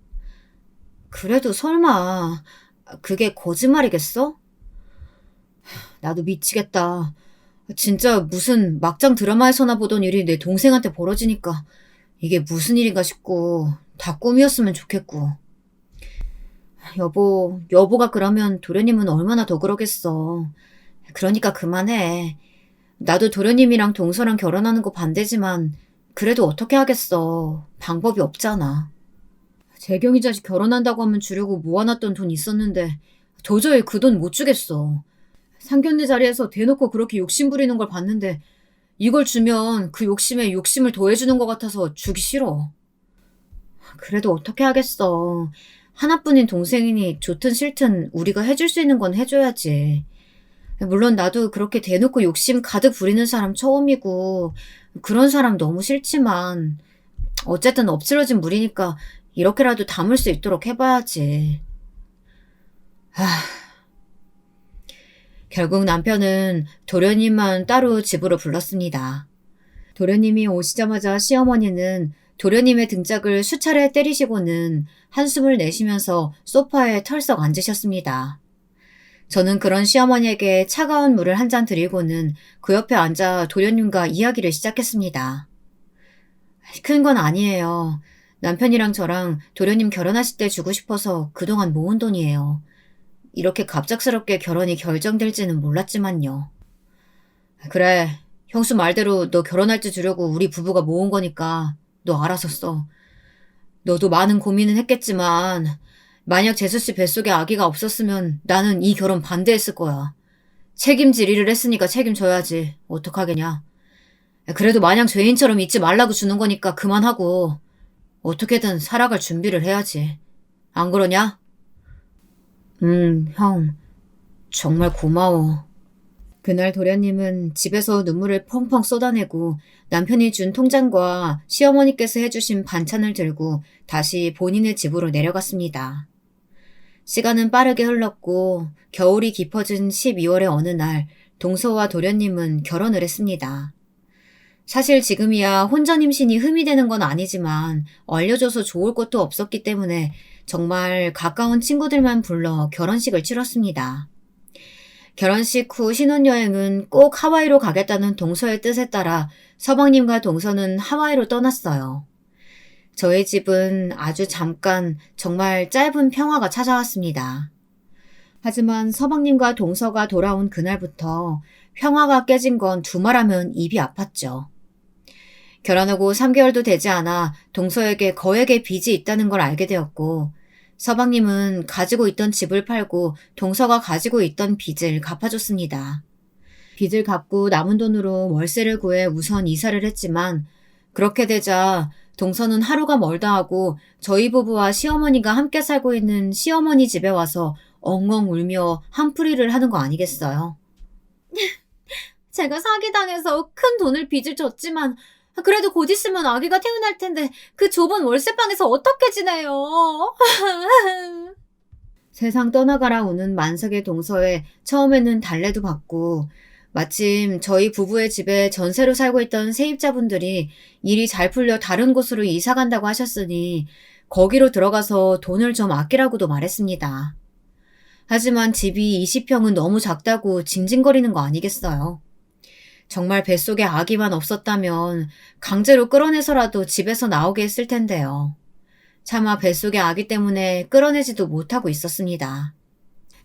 그래도 설마 그게 거짓말이겠어? 나도 미치겠다. 진짜 무슨 막장 드라마에서나 보던 일이 내 동생한테 벌어지니까 이게 무슨 일인가 싶고 다 꿈이었으면 좋겠고. 여보가 그러면 도련님은 얼마나 더 그러겠어. 그러니까 그만해. 나도 도련님이랑 동서랑 결혼하는 거 반대지만 그래도 어떻게 하겠어. 방법이 없잖아. 재경이 자식 결혼한다고 하면 주려고 모아놨던 돈 있었는데 도저히 그 돈 못 주겠어. 상견례 자리에서 대놓고 그렇게 욕심 부리는 걸 봤는데 이걸 주면 그 욕심에 욕심을 더해주는 것 같아서 주기 싫어. 그래도 어떻게 하겠어. 하나뿐인 동생이니 좋든 싫든 우리가 해줄 수 있는 건 해줘야지. 물론 나도 그렇게 대놓고 욕심 가득 부리는 사람 처음이고 그런 사람 너무 싫지만 어쨌든 엎질러진 물이니까 이렇게라도 담을 수 있도록 해봐야지. 하... 결국 남편은 도련님만 따로 집으로 불렀습니다. 도련님이 오시자마자 시어머니는 도련님의 등짝을 수차례 때리시고는 한숨을 내쉬면서 소파에 털썩 앉으셨습니다. 저는 그런 시어머니에게 차가운 물을 한 잔 드리고는 그 옆에 앉아 도련님과 이야기를 시작했습니다. 큰 건 아니에요. 남편이랑 저랑 도련님 결혼하실 때 주고 싶어서 그동안 모은 돈이에요. 이렇게 갑작스럽게 결혼이 결정될지는 몰랐지만요. 그래, 형수 말대로 너 결혼할 때 주려고 우리 부부가 모은 거니까 너 알아서 써. 너도 많은 고민은 했겠지만 만약 재수씨 뱃속에 아기가 없었으면 나는 이 결혼 반대했을 거야. 책임질 일을 했으니까 책임져야지. 어떡하겠냐. 그래도 마냥 죄인처럼 잊지 말라고 주는 거니까 그만하고 어떻게든 살아갈 준비를 해야지. 안 그러냐? 형. 정말 고마워. 그날 도련님은 집에서 눈물을 펑펑 쏟아내고 남편이 준 통장과 시어머니께서 해주신 반찬을 들고 다시 본인의 집으로 내려갔습니다. 시간은 빠르게 흘렀고 겨울이 깊어진 12월의 어느 날 동서와 도련님은 결혼을 했습니다. 사실 지금이야 혼전 임신이 흠이 되는 건 아니지만 알려줘서 좋을 것도 없었기 때문에 정말 가까운 친구들만 불러 결혼식을 치렀습니다. 결혼식 후 신혼여행은 꼭 하와이로 가겠다는 동서의 뜻에 따라 서방님과 동서는 하와이로 떠났어요. 저희 집은 아주 잠깐 정말 짧은 평화가 찾아왔습니다. 하지만 서방님과 동서가 돌아온 그날부터 평화가 깨진 건 두말하면 입이 아팠죠. 결혼하고 3개월도 되지 않아 동서에게 거액의 빚이 있다는 걸 알게 되었고 서방님은 가지고 있던 집을 팔고 동서가 가지고 있던 빚을 갚아줬습니다. 빚을 갚고 남은 돈으로 월세를 구해 우선 이사를 했지만 그렇게 되자 동서는 하루가 멀다 하고 저희 부부와 시어머니가 함께 살고 있는 시어머니 집에 와서 엉엉 울며 한풀이를 하는 거 아니겠어요? 제가 사기당해서 큰 돈을 빚을 졌지만 그래도 곧 있으면 아기가 태어날 텐데 그 좁은 월세방에서 어떻게 지내요? 세상 떠나가라 우는 만삭의 동서에 처음에는 달래도 받고 마침 저희 부부의 집에 전세로 살고 있던 세입자분들이 일이 잘 풀려 다른 곳으로 이사 간다고 하셨으니 거기로 들어가서 돈을 좀 아끼라고도 말했습니다. 하지만 집이 20평은 너무 작다고 징징거리는 거 아니겠어요? 정말 뱃속에 아기만 없었다면 강제로 끌어내서라도 집에서 나오게 했을 텐데요. 차마 뱃속에 아기 때문에 끌어내지도 못하고 있었습니다.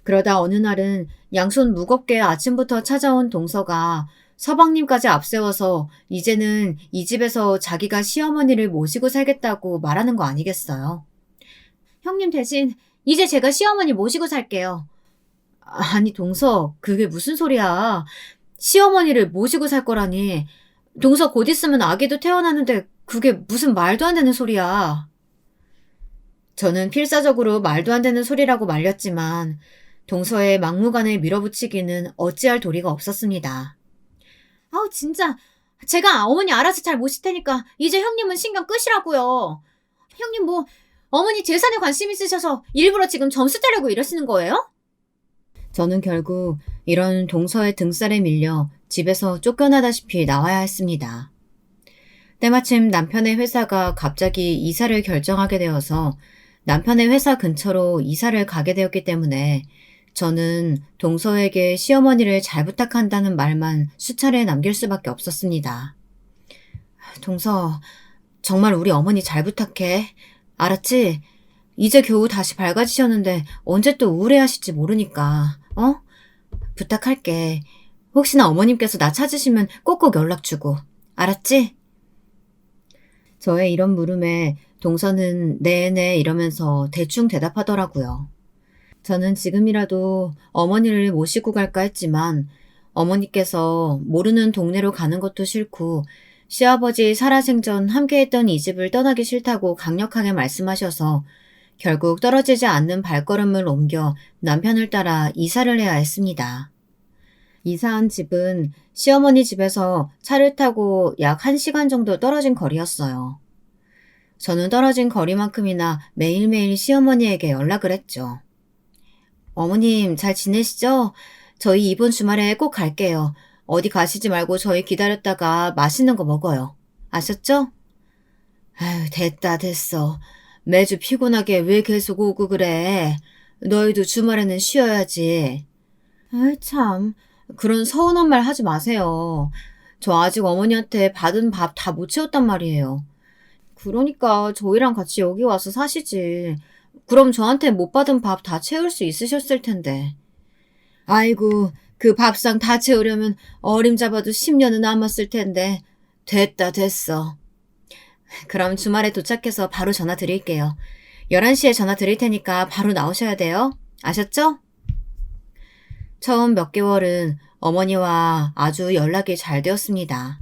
그러다 어느 날은 양손 무겁게 아침부터 찾아온 동서가 서방님까지 앞세워서 이제는 이 집에서 자기가 시어머니를 모시고 살겠다고 말하는 거 아니겠어요? 형님 대신 이제 제가 시어머니 모시고 살게요. 아니 동서, 그게 무슨 소리야. 시어머니를 모시고 살 거라니. 동서 곧 있으면 아기도 태어나는데 그게 무슨 말도 안 되는 소리야. 저는 필사적으로 말도 안 되는 소리라고 말렸지만 동서의 막무가내 밀어붙이기는 어찌할 도리가 없었습니다. 아우 진짜 제가 어머니 알아서 잘 모실 테니까 이제 형님은 신경 끄시라고요. 형님 뭐 어머니 재산에 관심 있으셔서 일부러 지금 점수 따려고 이러시는 거예요? 저는 결국 이런 동서의 등살에 밀려 집에서 쫓겨나다시피 나와야 했습니다. 때마침 남편의 회사가 갑자기 이사를 결정하게 되어서 남편의 회사 근처로 이사를 가게 되었기 때문에 저는 동서에게 시어머니를 잘 부탁한다는 말만 수차례 남길 수밖에 없었습니다. 동서, 정말 우리 어머니 잘 부탁해. 알았지? 이제 겨우 다시 밝아지셨는데 언제 또 우울해하실지 모르니까, 부탁할게. 혹시나 어머님께서 나 찾으시면 꼭꼭 연락 주고. 알았지? 저의 이런 물음에 동서는 네네 이러면서 대충 대답하더라고요. 저는 지금이라도 어머니를 모시고 갈까 했지만 어머니께서 모르는 동네로 가는 것도 싫고 시아버지 살아생전 함께했던 이 집을 떠나기 싫다고 강력하게 말씀하셔서 결국 떨어지지 않는 발걸음을 옮겨 남편을 따라 이사를 해야 했습니다. 이사한 집은 시어머니 집에서 차를 타고 약 1시간 정도 떨어진 거리였어요. 저는 떨어진 거리만큼이나 매일매일 시어머니에게 연락을 했죠. 어머님 잘 지내시죠? 저희 이번 주말에 꼭 갈게요. 어디 가시지 말고 저희 기다렸다가 맛있는 거 먹어요. 아셨죠? 아유, 됐다, 됐어. 매주 피곤하게 왜 계속 오고 그래? 너희도 주말에는 쉬어야지. 아이, 참. 그런 서운한 말 하지 마세요. 저 아직 어머니한테 받은 밥 다 못 채웠단 말이에요. 그러니까 저희랑 같이 여기 와서 사시지. 그럼 저한테 못 받은 밥 다 채울 수 있으셨을 텐데. 아이고, 그 밥상 다 채우려면 어림잡아도 10년은 남았을 텐데. 됐다, 됐어. 그럼 주말에 도착해서 바로 전화 드릴게요. 11시에 전화 드릴 테니까 바로 나오셔야 돼요. 아셨죠? 처음 몇 개월은 어머니와 아주 연락이 잘 되었습니다.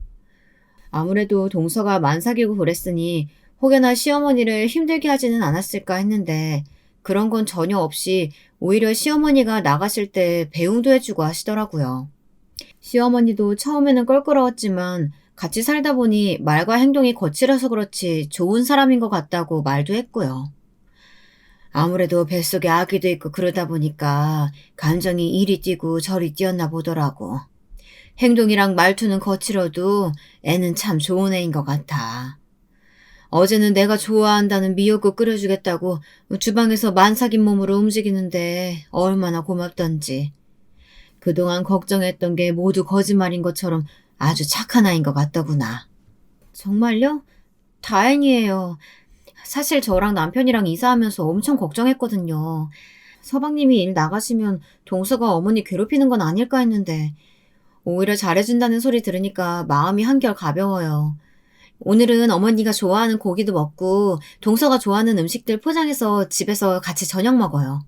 아무래도 동서가 만삭이고 그랬으니 혹여나 시어머니를 힘들게 하지는 않았을까 했는데 그런 건 전혀 없이 오히려 시어머니가 나가실 때 배웅도 해주고 하시더라고요. 시어머니도 처음에는 껄끄러웠지만 같이 살다 보니 말과 행동이 거칠어서 그렇지 좋은 사람인 것 같다고 말도 했고요. 아무래도 뱃속에 아기도 있고 그러다 보니까 감정이 이리 뛰고 저리 뛰었나 보더라고. 행동이랑 말투는 거칠어도 애는 참 좋은 애인 것 같아. 어제는 내가 좋아한다는 미역국 끓여주겠다고 주방에서 만삭인 몸으로 움직이는데 얼마나 고맙던지. 그동안 걱정했던 게 모두 거짓말인 것처럼 아주 착한 아이인 것 같더구나. 정말요? 다행이에요. 사실 저랑 남편이랑 이사하면서 엄청 걱정했거든요. 서방님이 일 나가시면 동서가 어머니 괴롭히는 건 아닐까 했는데 오히려 잘해준다는 소리 들으니까 마음이 한결 가벼워요. 오늘은 어머니가 좋아하는 고기도 먹고 동서가 좋아하는 음식들 포장해서 집에서 같이 저녁 먹어요.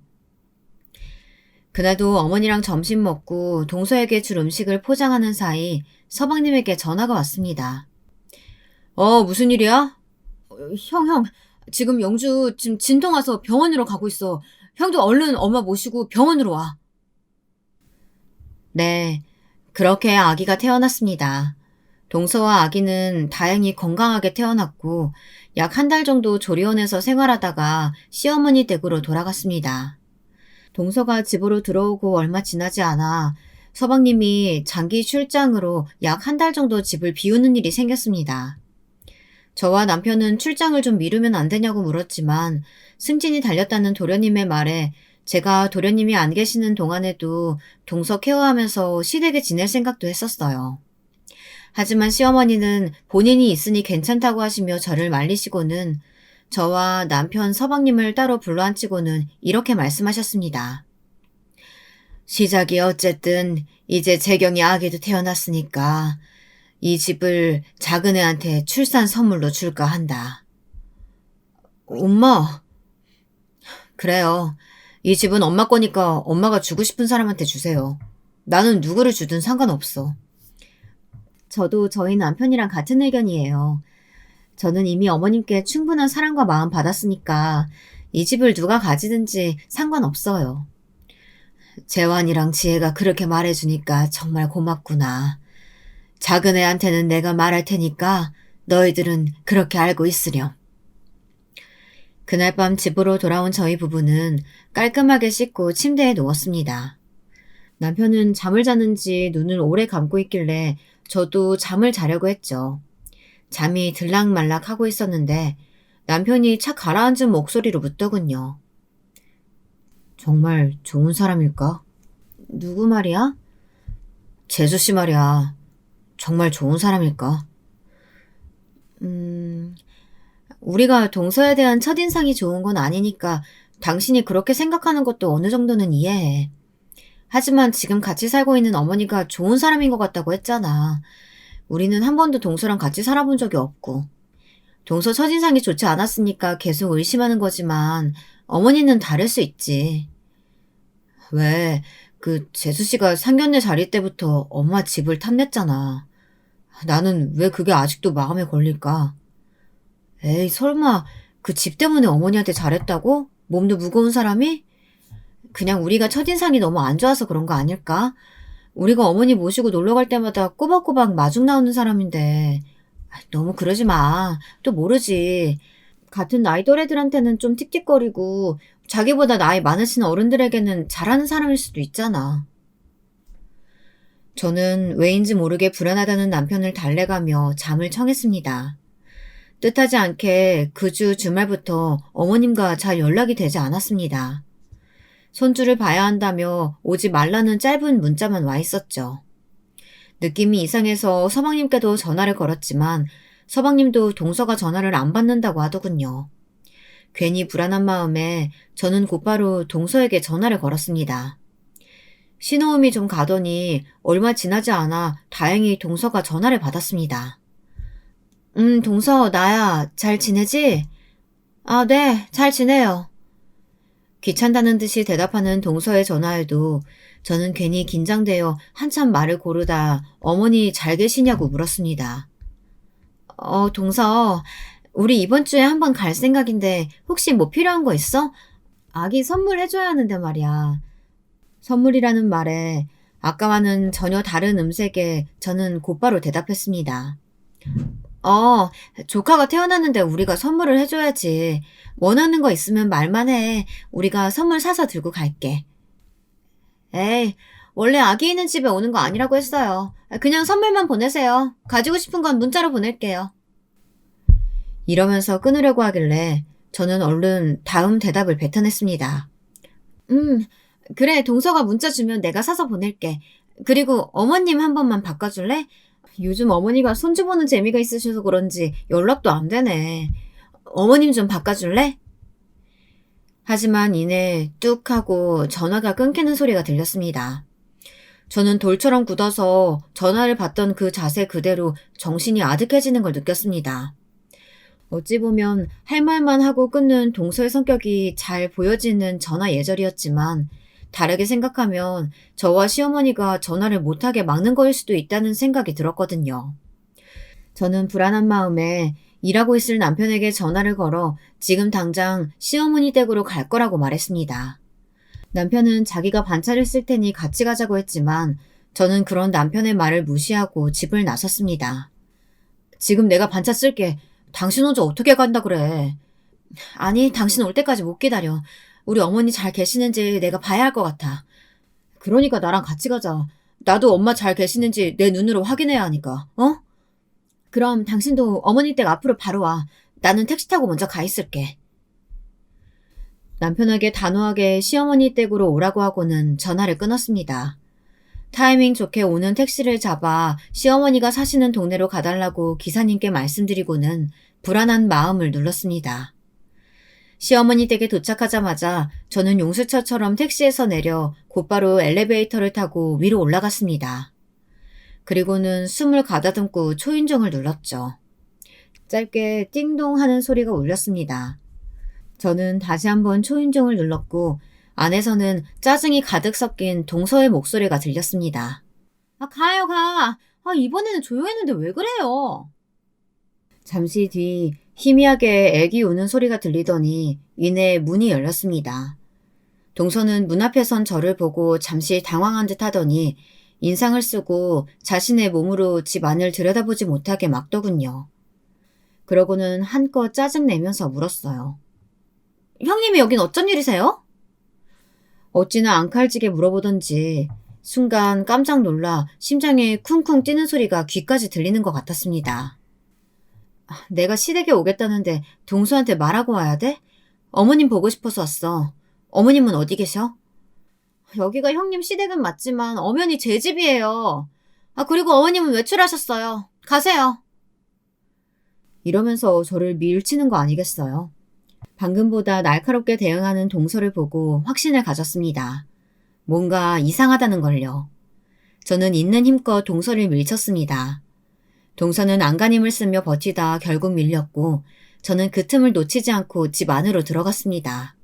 그날도 어머니랑 점심 먹고 동서에게 줄 음식을 포장하는 사이 서방님에게 전화가 왔습니다. 무슨 일이야? 형, 지금 영주 지금 진통 와서 병원으로 가고 있어. 형도 얼른 엄마 모시고 병원으로 와. 네, 그렇게 아기가 태어났습니다. 동서와 아기는 다행히 건강하게 태어났고 약 1달 정도 조리원에서 생활하다가 시어머니 댁으로 돌아갔습니다. 동서가 집으로 들어오고 얼마 지나지 않아 서방님이 장기 출장으로 약 1달 정도 집을 비우는 일이 생겼습니다. 저와 남편은 출장을 좀 미루면 안 되냐고 물었지만 승진이 달렸다는 도련님의 말에 제가 도련님이 안 계시는 동안에도 동서 케어하면서 시댁에 지낼 생각도 했었어요. 하지만 시어머니는 본인이 있으니 괜찮다고 하시며 저를 말리시고는 저와 남편 서방님을 따로 불러앉히고는 이렇게 말씀하셨습니다. 시작이 어쨌든 이제 재경이 아기도 태어났으니까 이 집을 작은 애한테 출산 선물로 줄까 한다. 엄마. 그래요. 이 집은 엄마 거니까 엄마가 주고 싶은 사람한테 주세요. 나는 누구를 주든 상관없어. 저도 저희 남편이랑 같은 의견이에요. 저는 이미 어머님께 충분한 사랑과 마음 받았으니까 이 집을 누가 가지든지 상관없어요. 재환이랑 지혜가 그렇게 말해주니까 정말 고맙구나. 작은 애한테는 내가 말할 테니까 너희들은 그렇게 알고 있으렴. 그날 밤 집으로 돌아온 저희 부부는 깔끔하게 씻고 침대에 누웠습니다. 남편은 잠을 자는지 눈을 오래 감고 있길래 저도 잠을 자려고 했죠. 잠이 들락말락 하고 있었는데 남편이 착 가라앉은 목소리로 묻더군요. 정말 좋은 사람일까? 누구 말이야? 재수 씨 말이야. 정말 좋은 사람일까? 우리가 동서에 대한 첫인상이 좋은 건 아니니까 당신이 그렇게 생각하는 것도 어느 정도는 이해해. 하지만 지금 같이 살고 있는 어머니가 좋은 사람인 것 같다고 했잖아. 우리는 한 번도 동서랑 같이 살아본 적이 없고. 동서 첫인상이 좋지 않았으니까 계속 의심하는 거지만 어머니는 다를 수 있지. 왜? 재수씨가 상견례 자리 때부터 엄마 집을 탐냈잖아. 나는 왜 그게 아직도 마음에 걸릴까? 에이, 설마 그 집 때문에 어머니한테 잘했다고? 몸도 무거운 사람이? 그냥 우리가 첫인상이 너무 안 좋아서 그런 거 아닐까? 우리가 어머니 모시고 놀러 갈 때마다 꼬박꼬박 마중 나오는 사람인데. 너무 그러지 마. 또 모르지. 같은 나이 또래들한테는 좀 틱틱거리고 자기보다 나이 많으신 어른들에게는 잘하는 사람일 수도 있잖아. 저는 왜인지 모르게 불안하다는 남편을 달래가며 잠을 청했습니다. 뜻하지 않게 그 주 주말부터 어머님과 잘 연락이 되지 않았습니다. 손주를 봐야 한다며 오지 말라는 짧은 문자만 와 있었죠. 느낌이 이상해서 서방님께도 전화를 걸었지만 서방님도 동서가 전화를 안 받는다고 하더군요. 괜히 불안한 마음에 저는 곧바로 동서에게 전화를 걸었습니다. 신호음이 좀 가더니 얼마 지나지 않아 다행히 동서가 전화를 받았습니다. 동서, 나야. 잘 지내지? 아, 네, 잘 지내요. 귀찮다는 듯이 대답하는 동서의 전화에도 저는 괜히 긴장되어 한참 말을 고르다 어머니 잘 계시냐고 물었습니다. 동서, 우리 이번 주에 한번 갈 생각인데 혹시 뭐 필요한 거 있어? 아기 선물해줘야 하는데 말이야. 선물이라는 말에 아까와는 전혀 다른 음색에 저는 곧바로 대답했습니다. 조카가 태어났는데 우리가 선물을 해줘야지. 원하는 거 있으면 말만 해. 우리가 선물 사서 들고 갈게. 에이, 원래 아기 있는 집에 오는 거 아니라고 했어요. 그냥 선물만 보내세요. 가지고 싶은 건 문자로 보낼게요. 이러면서 끊으려고 하길래 저는 얼른 다음 대답을 뱉어냈습니다. 그래, 동서가 문자 주면 내가 사서 보낼게. 그리고 어머님 한 번만 바꿔줄래? 요즘 어머니가 손주 보는 재미가 있으셔서 그런지 연락도 안 되네. 어머님 좀 바꿔줄래? 하지만 이내 뚝 하고 전화가 끊기는 소리가 들렸습니다. 저는 돌처럼 굳어서 전화를 받던 그 자세 그대로 정신이 아득해지는 걸 느꼈습니다. 어찌 보면 할 말만 하고 끊는 동서의 성격이 잘 보여지는 전화 예절이었지만 다르게 생각하면 저와 시어머니가 전화를 못하게 막는 거일 수도 있다는 생각이 들었거든요. 저는 불안한 마음에 일하고 있을 남편에게 전화를 걸어 지금 당장 시어머니 댁으로 갈 거라고 말했습니다. 남편은 자기가 반차를 쓸 테니 같이 가자고 했지만 저는 그런 남편의 말을 무시하고 집을 나섰습니다. 지금 내가 반차 쓸게. 당신 혼자 어떻게 간다 그래. 아니, 당신 올 때까지 못 기다려. 우리 어머니 잘 계시는지 내가 봐야 할 것 같아. 그러니까 나랑 같이 가자. 나도 엄마 잘 계시는지 내 눈으로 확인해야 하니까. 그럼 당신도 어머니 댁 앞으로 바로 와. 나는 택시 타고 먼저 가 있을게. 남편에게 단호하게 시어머니 댁으로 오라고 하고는 전화를 끊었습니다. 타이밍 좋게 오는 택시를 잡아 시어머니가 사시는 동네로 가달라고 기사님께 말씀드리고는 불안한 마음을 눌렀습니다. 시어머니 댁에 도착하자마자 저는 용수철처럼 택시에서 내려 곧바로 엘리베이터를 타고 위로 올라갔습니다. 그리고는 숨을 가다듬고 초인종을 눌렀죠. 짧게 띵동 하는 소리가 울렸습니다. 저는 다시 한번 초인종을 눌렀고 안에서는 짜증이 가득 섞인 동서의 목소리가 들렸습니다. 가요, 가. 이번에는 조용했는데 왜 그래요? 잠시 뒤 희미하게 애기 우는 소리가 들리더니 이내 문이 열렸습니다. 동서는 문 앞에 선 저를 보고 잠시 당황한 듯 하더니 인상을 쓰고 자신의 몸으로 집 안을 들여다보지 못하게 막더군요. 그러고는 한껏 짜증내면서 물었어요. 형님이 여긴 어쩐 일이세요? 어찌나 앙칼지게 물어보던지 순간 깜짝 놀라 심장에 쿵쿵 뛰는 소리가 귀까지 들리는 것 같았습니다. 내가 시댁에 오겠다는데 동서한테 말하고 와야 돼? 어머님 보고 싶어서 왔어. 어머님은 어디 계셔? 여기가 형님 시댁은 맞지만 엄연히 제 집이에요. 그리고 어머님은 외출하셨어요. 가세요. 이러면서 저를 밀치는 거 아니겠어요? 방금보다 날카롭게 대응하는 동서를 보고 확신을 가졌습니다. 뭔가 이상하다는 걸요. 저는 있는 힘껏 동서를 밀쳤습니다. 동서는 안간힘을 쓰며 버티다 결국 밀렸고 저는 그 틈을 놓치지 않고 집 안으로 들어갔습니다.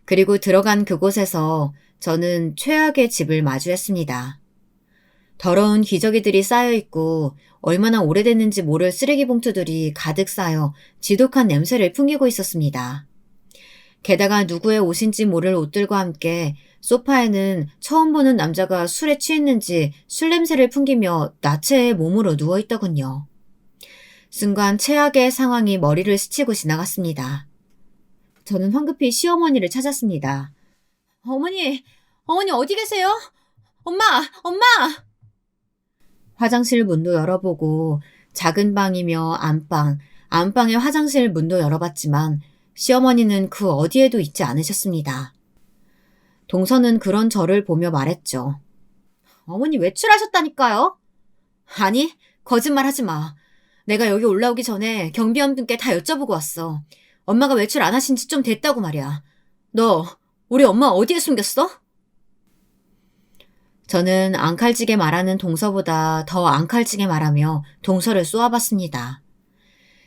그리고 들어간 그곳에서 저는 최악의 집을 마주했습니다. 더러운 기저귀들이 쌓여있고 얼마나 오래됐는지 모를 쓰레기 봉투들이 가득 쌓여 지독한 냄새를 풍기고 있었습니다. 게다가 누구의 옷인지 모를 옷들과 함께 소파에는 처음 보는 남자가 술에 취했는지 술 냄새를 풍기며 나체의 몸으로 누워있더군요. 순간 최악의 상황이 머리를 스치고 지나갔습니다. 저는 황급히 시어머니를 찾았습니다. 어머니 어디 계세요? 엄마! 화장실 문도 열어보고 작은 방이며 안방의 화장실 문도 열어봤지만 시어머니는 그 어디에도 있지 않으셨습니다. 동서는 그런 저를 보며 말했죠. 어머니 외출하셨다니까요? 아니, 거짓말 하지 마. 내가 여기 올라오기 전에 경비원분께 다 여쭤보고 왔어. 엄마가 외출 안 하신 지 좀 됐다고 말이야. 너 우리 엄마 어디에 숨겼어? 저는 앙칼지게 말하는 동서보다 더 앙칼지게 말하며 동서를 쏘아봤습니다.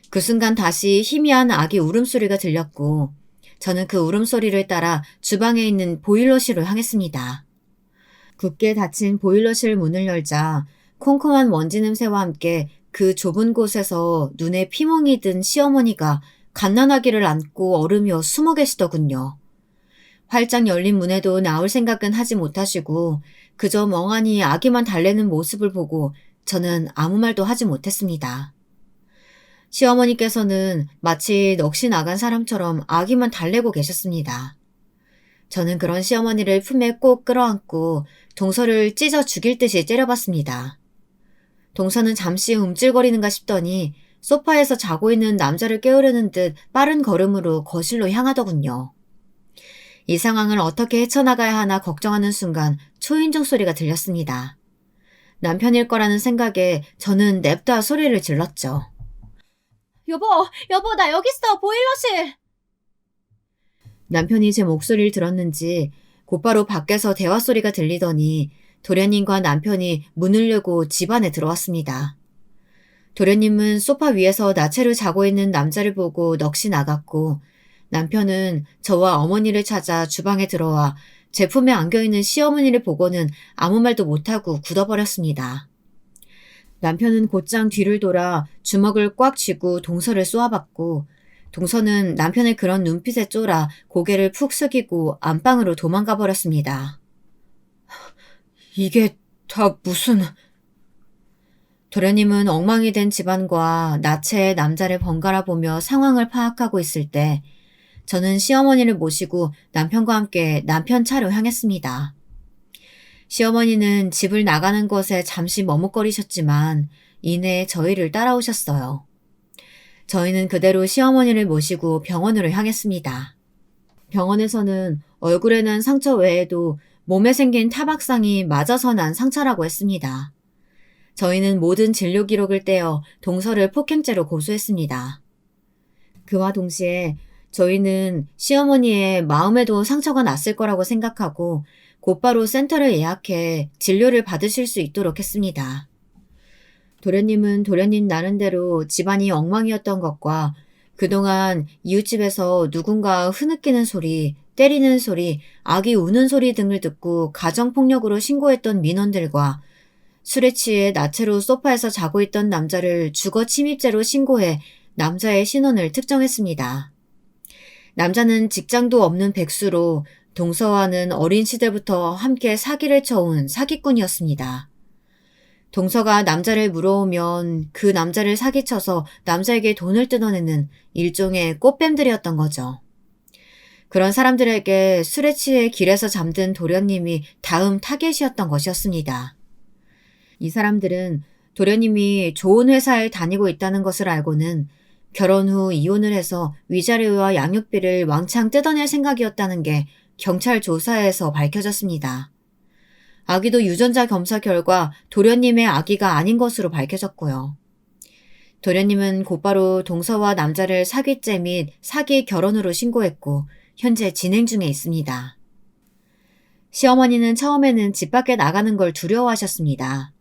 그 순간 다시 희미한 아기 울음소리가 들렸고 저는 그 울음소리를 따라 주방에 있는 보일러실로 향했습니다. 굳게 닫힌 보일러실 문을 열자 콩콩한 먼지 냄새와 함께 그 좁은 곳에서 눈에 피멍이 든 시어머니가 갓난아기를 안고 얼으며 숨어 계시더군요. 활짝 열린 문에도 나올 생각은 하지 못하시고 그저 멍하니 아기만 달래는 모습을 보고 저는 아무 말도 하지 못했습니다. 시어머니께서는 마치 넋이 나간 사람처럼 아기만 달래고 계셨습니다. 저는 그런 시어머니를 품에 꼭 끌어안고 동서를 찢어 죽일 듯이 째려봤습니다. 동서는 잠시 움찔거리는가 싶더니 소파에서 자고 있는 남자를 깨우려는 듯 빠른 걸음으로 거실로 향하더군요. 이 상황을 어떻게 헤쳐나가야 하나 걱정하는 순간 초인종 소리가 들렸습니다. 남편일 거라는 생각에 저는 냅다 소리를 질렀죠. 여보 나 여기 있어 보일러실! 남편이 제 목소리를 들었는지 곧바로 밖에서 대화 소리가 들리더니 도련님과 남편이 문을 열고 집 안에 들어왔습니다. 도련님은 소파 위에서 나체로 자고 있는 남자를 보고 넋이 나갔고 남편은 저와 어머니를 찾아 주방에 들어와 제 품에 안겨있는 시어머니를 보고는 아무 말도 못하고 굳어버렸습니다. 남편은 곧장 뒤를 돌아 주먹을 꽉 쥐고 동서를 쏘아봤고 동서는 남편의 그런 눈빛에 쫄아 고개를 푹 숙이고 안방으로 도망가 버렸습니다. 이게 다 무슨... 도련님은 엉망이 된 집안과 나체의 남자를 번갈아 보며 상황을 파악하고 있을 때 저는 시어머니를 모시고 남편과 함께 남편 차로 향했습니다. 시어머니는 집을 나가는 것에 잠시 머뭇거리셨지만 이내 저희를 따라오셨어요. 저희는 그대로 시어머니를 모시고 병원으로 향했습니다. 병원에서는 얼굴에 난 상처 외에도 몸에 생긴 타박상이 맞아서 난 상처라고 했습니다. 저희는 모든 진료 기록을 떼어 동서를 폭행죄로 고소했습니다. 그와 동시에 저희는 시어머니의 마음에도 상처가 났을 거라고 생각하고 곧바로 센터를 예약해 진료를 받으실 수 있도록 했습니다. 도련님은 도련님 나름대로 집안이 엉망이었던 것과 그동안 이웃집에서 누군가 흐느끼는 소리, 때리는 소리, 아기 우는 소리 등을 듣고 가정폭력으로 신고했던 민원들과 술에 취해 나체로 소파에서 자고 있던 남자를 주거 침입죄로 신고해 남자의 신원을 특정했습니다. 남자는 직장도 없는 백수로 동서와는 어린 시절부터 함께 사기를 쳐온 사기꾼이었습니다. 동서가 남자를 물어오면 그 남자를 사기쳐서 남자에게 돈을 뜯어내는 일종의 꽃뱀들이었던 거죠. 그런 사람들에게 술에 취해 길에서 잠든 도련님이 다음 타겟이었던 것이었습니다. 이 사람들은 도련님이 좋은 회사에 다니고 있다는 것을 알고는 결혼 후 이혼을 해서 위자료와 양육비를 왕창 뜯어낼 생각이었다는 게 경찰 조사에서 밝혀졌습니다. 아기도 유전자 검사 결과 도련님의 아기가 아닌 것으로 밝혀졌고요. 도련님은 곧바로 동서와 남자를 사기죄 및 사기 결혼으로 신고했고 현재 진행 중에 있습니다. 시어머니는 처음에는 집 밖에 나가는 걸 두려워하셨습니다.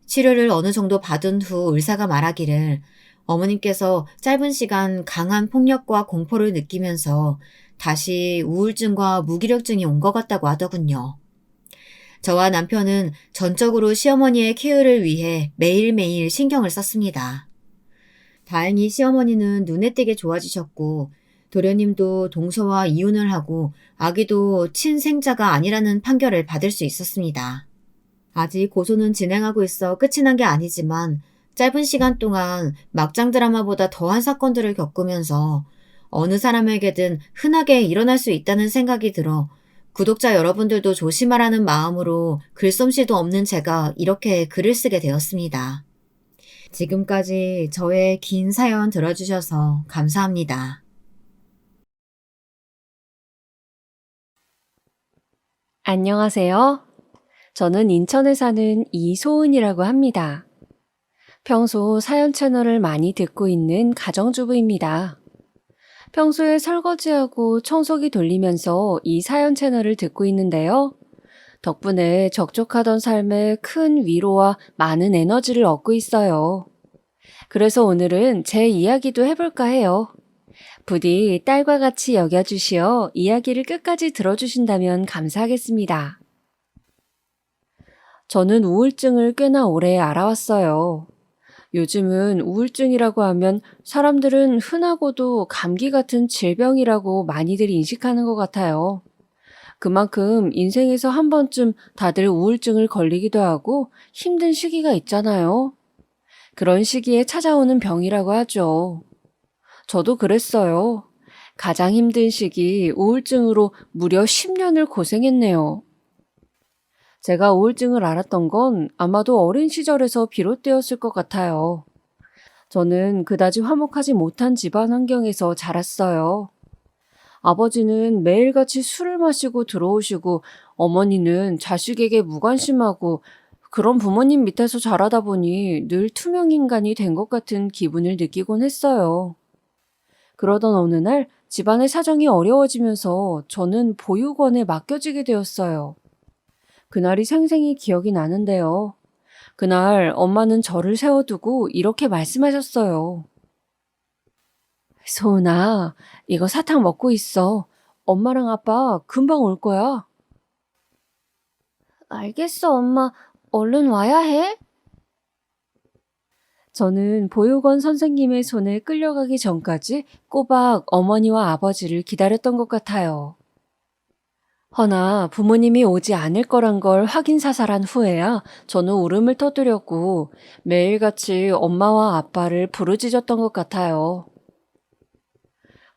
치료를 어느 정도 받은 후 의사가 말하기를 어머님께서 짧은 시간 강한 폭력과 공포를 느끼면서 다시 우울증과 무기력증이 온 것 같다고 하더군요. 저와 남편은 전적으로 시어머니의 케어를 위해 매일매일 신경을 썼습니다. 다행히 시어머니는 눈에 띄게 좋아지셨고 도련님도 동서와 이혼을 하고 아기도 친생자가 아니라는 판결을 받을 수 있었습니다. 아직 고소는 진행하고 있어 끝이 난 게 아니지만 짧은 시간 동안 막장 드라마보다 더한 사건들을 겪으면서 어느 사람에게든 흔하게 일어날 수 있다는 생각이 들어 구독자 여러분들도 조심하라는 마음으로 글솜씨도 없는 제가 이렇게 글을 쓰게 되었습니다. 지금까지 저의 긴 사연 들어주셔서 감사합니다. 안녕하세요. 저는 인천에 사는 이소은이라고 합니다. 평소 사연 채널을 많이 듣고 있는 가정주부입니다. 평소에 설거지하고 청소기 돌리면서 이 사연 채널을 듣고 있는데요. 덕분에 적적하던 삶에 큰 위로와 많은 에너지를 얻고 있어요. 그래서 오늘은 제 이야기도 해볼까 해요. 부디 딸과 같이 여겨주시어 이야기를 끝까지 들어주신다면 감사하겠습니다. 저는 우울증을 꽤나 오래 알아왔어요. 요즘은 우울증이라고 하면 사람들은 흔하고도 감기 같은 질병이라고 많이들 인식하는 것 같아요. 그만큼 인생에서 한 번쯤 다들 우울증을 걸리기도 하고 힘든 시기가 있잖아요. 그런 시기에 찾아오는 병이라고 하죠. 저도 그랬어요. 가장 힘든 시기 우울증으로 무려 10년을 고생했네요. 제가 우울증을 알았던 건 아마도 어린 시절에서 비롯되었을 것 같아요. 저는 그다지 화목하지 못한 집안 환경에서 자랐어요. 아버지는 매일같이 술을 마시고 들어오시고 어머니는 자식에게 무관심하고 그런 부모님 밑에서 자라다 보니 늘 투명인간이 된 것 같은 기분을 느끼곤 했어요. 그러던 어느 날 집안의 사정이 어려워지면서 저는 보육원에 맡겨지게 되었어요. 그날이 생생히 기억이 나는데요. 그날 엄마는 저를 세워두고 이렇게 말씀하셨어요. 소은아, 이거 사탕 먹고 있어. 엄마랑 아빠 금방 올 거야. 알겠어, 엄마. 얼른 와야 해? 저는 보육원 선생님의 손에 끌려가기 전까지 꼬박 어머니와 아버지를 기다렸던 것 같아요. 허나 부모님이 오지 않을 거란 걸 확인사살한 후에야 저는 울음을 터뜨렸고 매일같이 엄마와 아빠를 부르짖었던 것 같아요.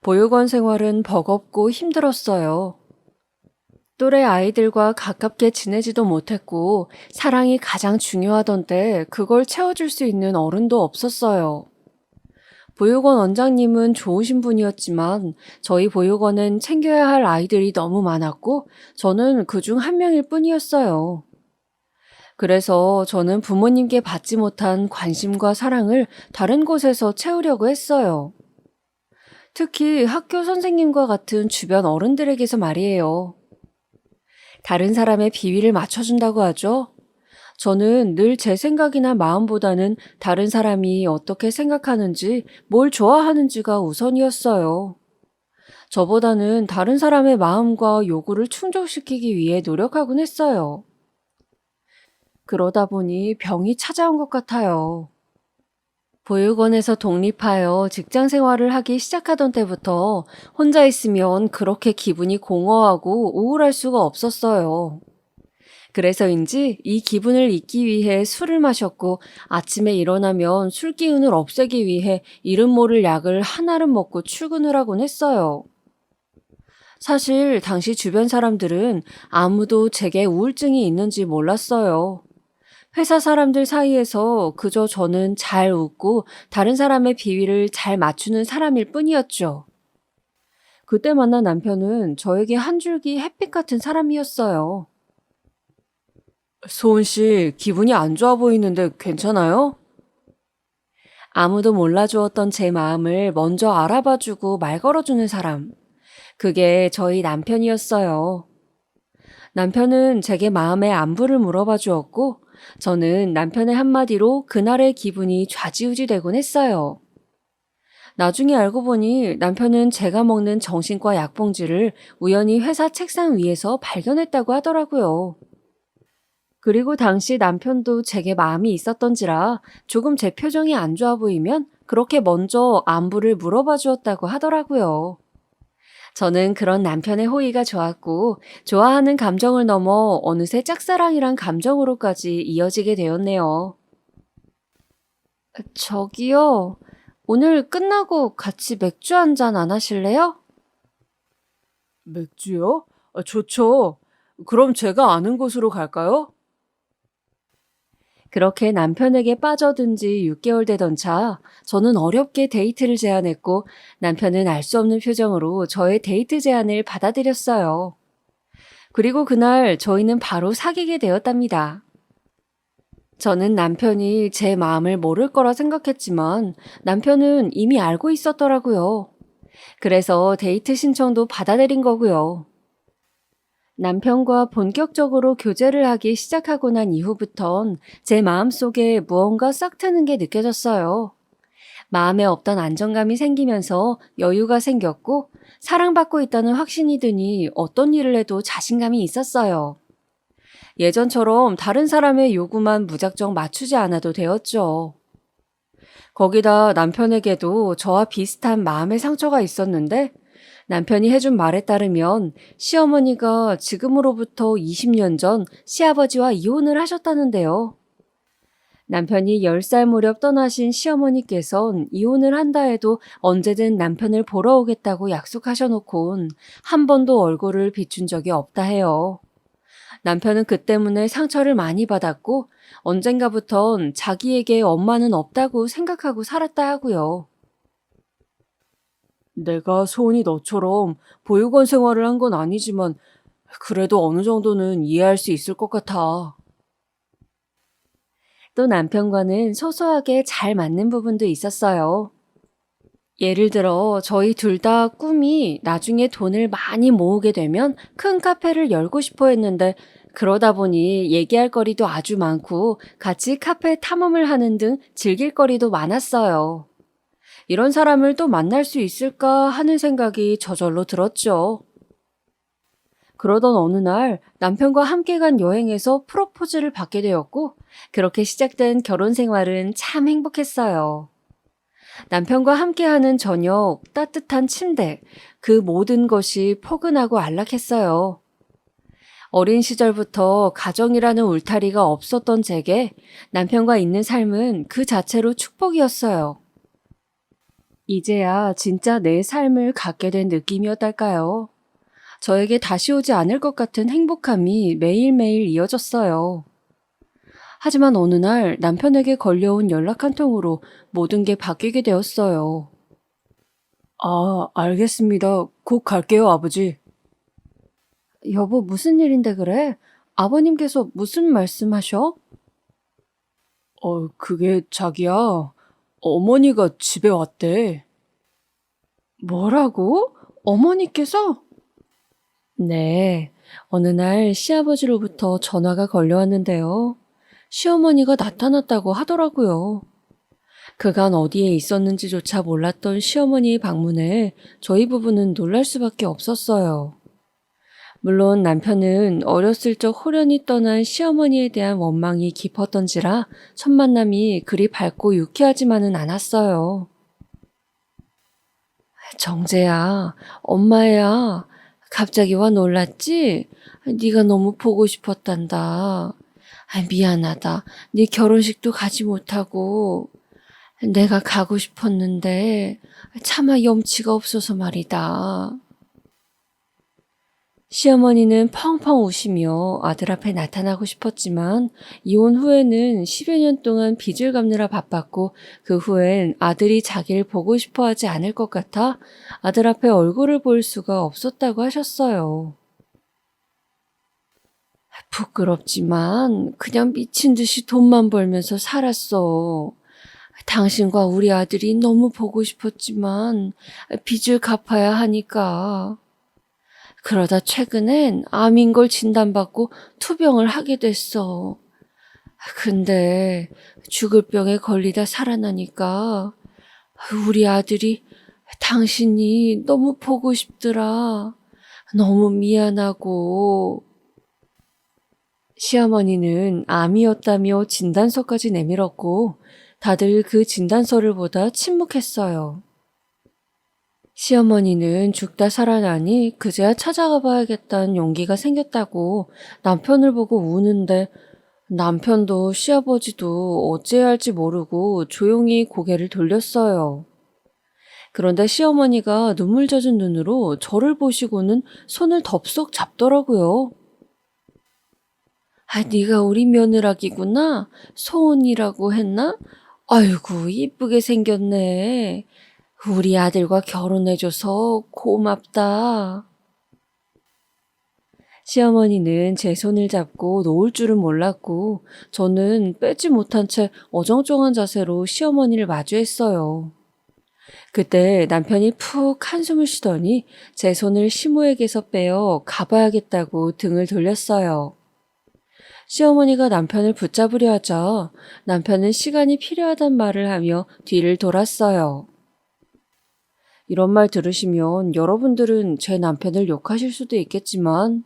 보육원 생활은 버겁고 힘들었어요. 또래 아이들과 가깝게 지내지도 못했고 사랑이 가장 중요하던 때 그걸 채워줄 수 있는 어른도 없었어요. 보육원 원장님은 좋으신 분이었지만 저희 보육원은 챙겨야 할 아이들이 너무 많았고 저는 그중 한 명일 뿐이었어요. 그래서 저는 부모님께 받지 못한 관심과 사랑을 다른 곳에서 채우려고 했어요. 특히 학교 선생님과 같은 주변 어른들에게서 말이에요. 다른 사람의 비위를 맞춰준다고 하죠. 저는 늘 제 생각이나 마음보다는 다른 사람이 어떻게 생각하는지, 뭘 좋아하는지가 우선이었어요. 저보다는 다른 사람의 마음과 요구를 충족시키기 위해 노력하곤 했어요. 그러다 보니 병이 찾아온 것 같아요. 보육원에서 독립하여 직장 생활을 하기 시작하던 때부터 혼자 있으면 그렇게 기분이 공허하고 우울할 수가 없었어요. 그래서인지 이 기분을 잊기 위해 술을 마셨고 아침에 일어나면 술 기운을 없애기 위해 이름 모를 약을 한 알은 먹고 출근을 하곤 했어요. 사실 당시 주변 사람들은 아무도 제게 우울증이 있는지 몰랐어요. 회사 사람들 사이에서 그저 저는 잘 웃고 다른 사람의 비위를 잘 맞추는 사람일 뿐이었죠. 그때 만난 남편은 저에게 한 줄기 햇빛 같은 사람이었어요. 소은 씨, 기분이 안 좋아 보이는데 괜찮아요? 아무도 몰라주었던 제 마음을 먼저 알아봐주고 말 걸어주는 사람. 그게 저희 남편이었어요. 남편은 제게 마음의 안부를 물어봐 주었고, 저는 남편의 한마디로 그날의 기분이 좌지우지되곤 했어요. 나중에 알고 보니 남편은 제가 먹는 정신과 약봉지를 우연히 회사 책상 위에서 발견했다고 하더라고요. 그리고 당시 남편도 제게 마음이 있었던지라 조금 제 표정이 안 좋아 보이면 그렇게 먼저 안부를 물어봐 주었다고 하더라고요. 저는 그런 남편의 호의가 좋았고, 좋아하는 감정을 넘어 어느새 짝사랑이란 감정으로까지 이어지게 되었네요. 저기요, 오늘 끝나고 같이 맥주 한 잔 안 하실래요? 맥주요? 좋죠. 그럼 제가 아는 곳으로 갈까요? 그렇게 남편에게 빠져든 지 6개월 되던 차, 저는 어렵게 데이트를 제안했고 남편은 알 수 없는 표정으로 저의 데이트 제안을 받아들였어요. 그리고 그날 저희는 바로 사귀게 되었답니다. 저는 남편이 제 마음을 모를 거라 생각했지만 남편은 이미 알고 있었더라고요. 그래서 데이트 신청도 받아들인 거고요. 남편과 본격적으로 교제를 하기 시작하고 난 이후부턴 제 마음속에 무언가 싹 트는 게 느껴졌어요. 마음에 없던 안정감이 생기면서 여유가 생겼고 사랑받고 있다는 확신이 드니 어떤 일을 해도 자신감이 있었어요. 예전처럼 다른 사람의 요구만 무작정 맞추지 않아도 되었죠. 거기다 남편에게도 저와 비슷한 마음의 상처가 있었는데 남편이 해준 말에 따르면 시어머니가 지금으로부터 20년 전 시아버지와 이혼을 하셨다는데요. 남편이 10살 무렵 떠나신 시어머니께선 이혼을 한다 해도 언제든 남편을 보러 오겠다고 약속하셔놓곤 한 번도 얼굴을 비춘 적이 없다 해요. 남편은 그 때문에 상처를 많이 받았고 언젠가부턴 자기에게 엄마는 없다고 생각하고 살았다 하고요. 내가 소은이 너처럼 보육원 생활을 한 건 아니지만 그래도 어느 정도는 이해할 수 있을 것 같아. 또 남편과는 소소하게 잘 맞는 부분도 있었어요. 예를 들어 저희 둘 다 꿈이 나중에 돈을 많이 모으게 되면 큰 카페를 열고 싶어 했는데 그러다 보니 얘기할 거리도 아주 많고 같이 카페 탐험을 하는 등 즐길 거리도 많았어요. 이런 사람을 또 만날 수 있을까 하는 생각이 저절로 들었죠. 그러던 어느 날 남편과 함께 간 여행에서 프로포즈를 받게 되었고 그렇게 시작된 결혼 생활은 참 행복했어요. 남편과 함께하는 저녁, 따뜻한 침대, 그 모든 것이 포근하고 안락했어요. 어린 시절부터 가정이라는 울타리가 없었던 제게 남편과 있는 삶은 그 자체로 축복이었어요. 이제야 진짜 내 삶을 갖게 된 느낌이었달까요? 저에게 다시 오지 않을 것 같은 행복함이 매일매일 이어졌어요. 하지만 어느 날 남편에게 걸려온 연락 한 통으로 모든 게 바뀌게 되었어요. 아, 알겠습니다. 곧 갈게요, 아버지. 여보, 무슨 일인데 그래? 아버님께서 무슨 말씀하셔? 그게 자기야. 어머니가 집에 왔대. 뭐라고? 어머니께서? 네, 어느 날 시아버지로부터 전화가 걸려왔는데요. 시어머니가 나타났다고 하더라고요. 그간 어디에 있었는지조차 몰랐던 시어머니의 방문에 저희 부부는 놀랄 수밖에 없었어요. 물론 남편은 어렸을 적 호련히 떠난 시어머니에 대한 원망이 깊었던지라 첫 만남이 그리 밝고 유쾌하지만은 않았어요. 정재야, 엄마야, 갑자기 와 놀랐지? 네가 너무 보고 싶었단다. 미안하다. 네 결혼식도 가지 못하고 내가 가고 싶었는데 차마 염치가 없어서 말이다. 시어머니는 펑펑 우시며 아들 앞에 나타나고 싶었지만 이혼 후에는 10여 년 동안 빚을 갚느라 바빴고 그 후엔 아들이 자기를 보고 싶어 하지 않을 것 같아 아들 앞에 얼굴을 볼 수가 없었다고 하셨어요. 부끄럽지만 그냥 미친 듯이 돈만 벌면서 살았어. 당신과 우리 아들이 너무 보고 싶었지만 빚을 갚아야 하니까. 그러다 최근엔 암인 걸 진단받고 투병을 하게 됐어. 근데 죽을 병에 걸리다 살아나니까 우리 아들이 당신이 너무 보고 싶더라. 너무 미안하고. 시어머니는 암이었다며 진단서까지 내밀었고 다들 그 진단서를 보다 침묵했어요. 시어머니는 죽다 살아나니 그제야 찾아가 봐야겠다는 용기가 생겼다고 남편을 보고 우는데 남편도 시아버지도 어찌해야 할지 모르고 조용히 고개를 돌렸어요. 그런데 시어머니가 눈물 젖은 눈으로 저를 보시고는 손을 덥석 잡더라고요. 아, 네가 우리 며느라기구나. 소은이라고 했나? 아이고, 이쁘게 생겼네. 우리 아들과 결혼해줘서 고맙다. 시어머니는 제 손을 잡고 놓을 줄은 몰랐고 저는 빼지 못한 채 어정쩡한 자세로 시어머니를 마주했어요. 그때 남편이 푹 한숨을 쉬더니 제 손을 시모에게서 빼어 가봐야겠다고 등을 돌렸어요. 시어머니가 남편을 붙잡으려 하자 남편은 시간이 필요하단 말을 하며 뒤를 돌았어요. 이런 말 들으시면 여러분들은 제 남편을 욕하실 수도 있겠지만